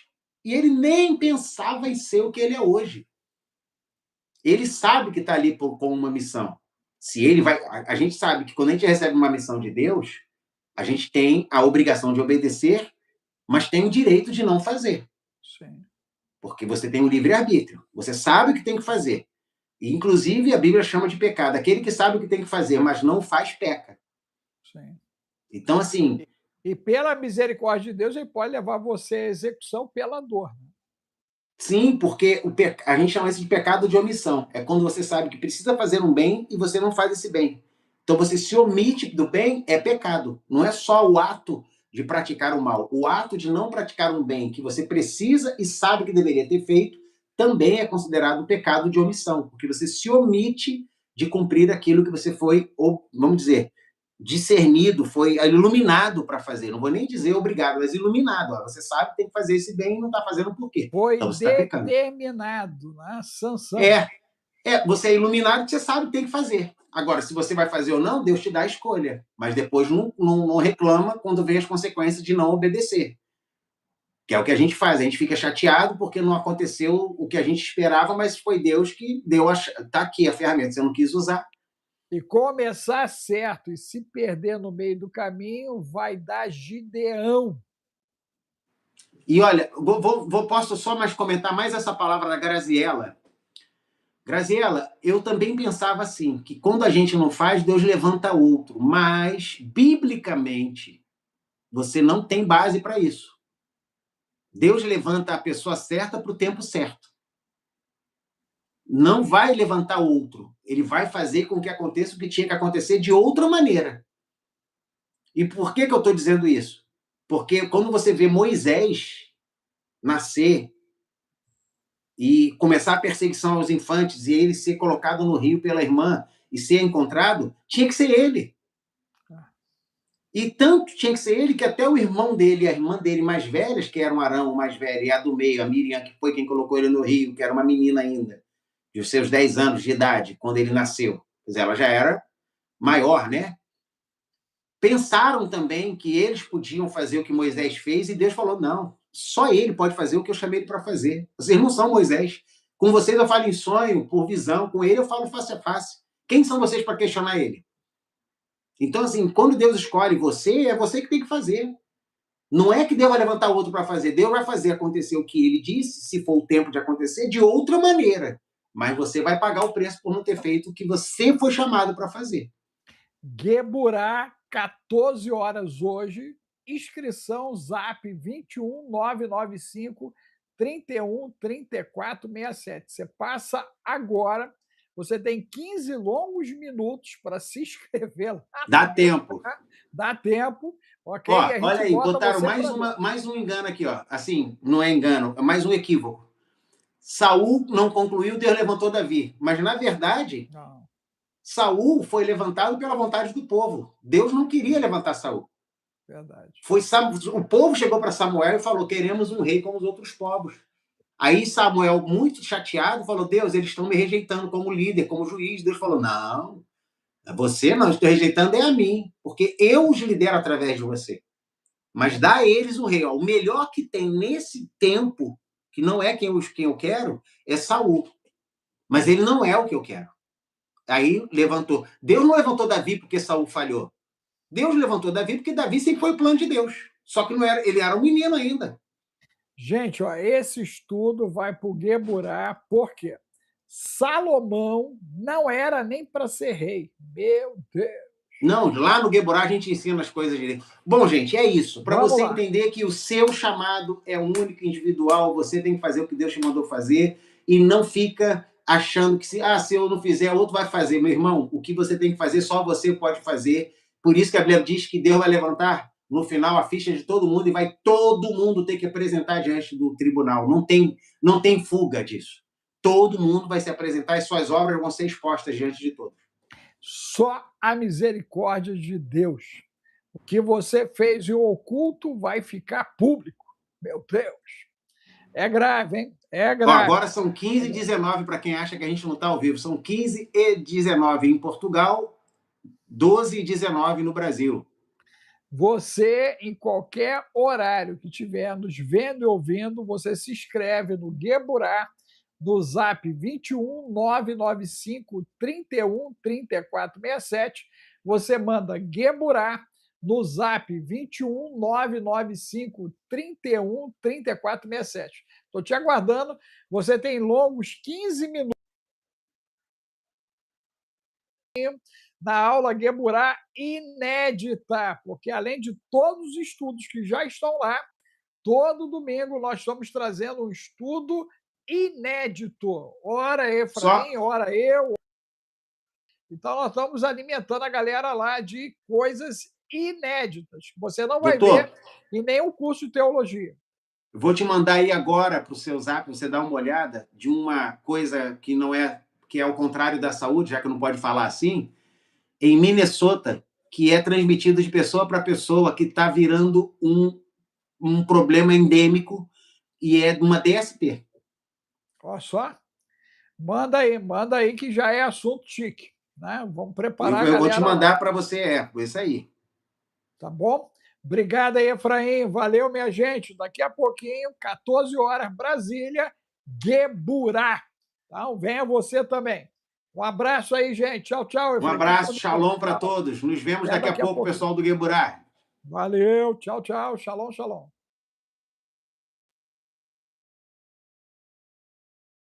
E ele nem pensava em ser o que ele é hoje. Ele sabe que está ali com uma missão. Se ele vai, a gente sabe que quando a gente recebe uma missão de Deus, a gente tem a obrigação de obedecer, mas tem o direito de não fazer. Sim. Porque você tem o livre-arbítrio. Você sabe o que tem que fazer. E, inclusive, a Bíblia chama de pecado. Aquele que sabe o que tem que fazer, mas não faz, peca. Sim. Então, assim. E pela misericórdia de Deus, ele pode levar você à execução pela dor. Sim, porque a gente chama isso de pecado de omissão. É quando você sabe que precisa fazer um bem e você não faz esse bem. Então você se omite do bem é pecado. Não é só o ato de praticar o mal. O ato de não praticar um bem que você precisa e sabe que deveria ter feito também é considerado pecado de omissão, porque você se omite de cumprir aquilo que você foi, vamos dizer, discernido, foi iluminado para fazer. Não vou nem dizer obrigado, mas iluminado. Ó, você sabe que tem que fazer esse bem e não está fazendo por quê? Foi Então você está pecando. determinado, né? Sansão. Você é iluminado que você sabe que tem que fazer. Agora, se você vai fazer ou não, Deus te dá a escolha. Mas depois não reclama quando vem as consequências de não obedecer. Que é o que a gente faz. A gente fica chateado porque não aconteceu o que a gente esperava, mas foi Deus que deu tá aqui a ferramenta. Você não quis usar. E começar certo e se perder no meio do caminho vai dar Gideão. E olha, posso só mais comentar mais essa palavra da Graziella. Graziella, eu também pensava assim, que quando a gente não faz, Deus levanta outro. Mas, biblicamente, você não tem base para isso. Deus levanta a pessoa certa para o tempo certo. Não vai levantar outro. Ele vai fazer com que aconteça o que tinha que acontecer de outra maneira. E por que eu estou dizendo isso? Porque quando você vê Moisés nascer e começar a perseguição aos infantes e ele ser colocado no rio pela irmã e ser encontrado, tinha que ser ele. E tanto tinha que ser ele que até o irmão dele e a irmã dele mais velhas, que eram Arão, o mais velho, e a do meio, a Miriam, que foi quem colocou ele no rio, que era uma menina ainda, de seus 10 anos de idade, quando ele nasceu. Pois ela já era maior, né? Pensaram também que eles podiam fazer o que Moisés fez e Deus falou, não, só ele pode fazer o que eu chamei ele para fazer. Vocês não são Moisés. Com vocês eu falo em sonho, por visão, com ele eu falo face a face. Quem são vocês para questionar ele? Então, assim, quando Deus escolhe você, é você que tem que fazer. Não é que Deus vai levantar outro para fazer. Deus vai fazer acontecer o que ele disse, se for o tempo de acontecer, de outra maneira. Mas você vai pagar o preço por não ter feito o que você foi chamado para fazer. Gueburá, 14 horas hoje. Inscrição Zap 21995 31 34 67. Você passa agora. Você tem 15 longos minutos para se inscrever lá. Dá tempo. Dá tempo, ok? Ó, olha aí, botaram mais um engano aqui, ó. Assim, não é engano, é mais um equívoco. Saul não concluiu, Deus levantou Davi. Mas, na verdade, não. Saul foi levantado pela vontade do povo. Deus não queria levantar Saul. Verdade. O povo chegou para Samuel e falou, queremos um rei como os outros povos. Aí Samuel, muito chateado, falou, Deus, eles estão me rejeitando como líder, como juiz. Deus falou, não, você não, estou rejeitando é a mim, porque eu os lidero através de você. Mas dá a eles o rei. Ó, o melhor que tem nesse tempo, que não é quem eu quero, é Saul. Mas ele não é o que eu quero. Aí levantou. Deus não levantou Davi porque Saul falhou. Deus levantou Davi porque Davi sempre foi o plano de Deus. Só que não era, ele era um menino ainda. Gente, ó, esse estudo vai para o Gueburá, porque Salomão não era nem para ser rei. Meu Deus! Não, lá no Gueburá a gente ensina as coisas direito. Bom, gente, é isso. Para você entender que o seu chamado é único, individual, você tem que fazer o que Deus te mandou fazer e não fica achando que se eu não fizer, outro vai fazer. Meu irmão, o que você tem que fazer, só você pode fazer. Por isso que a Bíblia diz que Deus vai levantar no final a ficha de todo mundo e vai todo mundo ter que apresentar diante do tribunal. Não tem fuga disso. Todo mundo vai se apresentar e suas obras vão ser expostas diante de todos. Só a misericórdia de Deus. O que você fez em oculto vai ficar público. Meu Deus. É grave, hein? É grave. Ó, agora são 15h19 para quem acha que a gente não está ao vivo. São 15h19 em Portugal, 12h19 no Brasil. Você, em qualquer horário que estiver nos vendo e ouvindo, você se inscreve no Gueburá, no Zap 21 995 31 34 67. Você manda Gueburá no Zap 21 995 31 34 67. Estou te aguardando. Você tem longos 15 minutos na aula Gueburá inédita, porque além de todos os estudos que já estão lá, todo domingo nós estamos trazendo um estudo inédito. Ora Efraim, ora eu. Então nós estamos alimentando a galera lá de coisas inéditas, que você não vai ver em nenhum curso de teologia. Vou te mandar aí agora para o seu Zap, você dar uma olhada de uma coisa que não é, que é ao contrário da saúde, já que não pode falar assim, em Minnesota, que é transmitido de pessoa para pessoa, que está virando um problema endêmico e é uma DST. Olha só. Manda aí que já é assunto chique. Né? Vamos preparar eu vou te mandar para você, isso aí. Tá bom? Obrigado aí, Efraim. Valeu, minha gente. Daqui a pouquinho, 14 horas, Brasília, Gueburá. Então, venha você também. Um abraço aí, gente. Tchau, tchau. Efraim. Um abraço, shalom para todos. Nos vemos daqui a pouco, pessoal do Gueburá. Valeu, tchau, tchau. Shalom, shalom.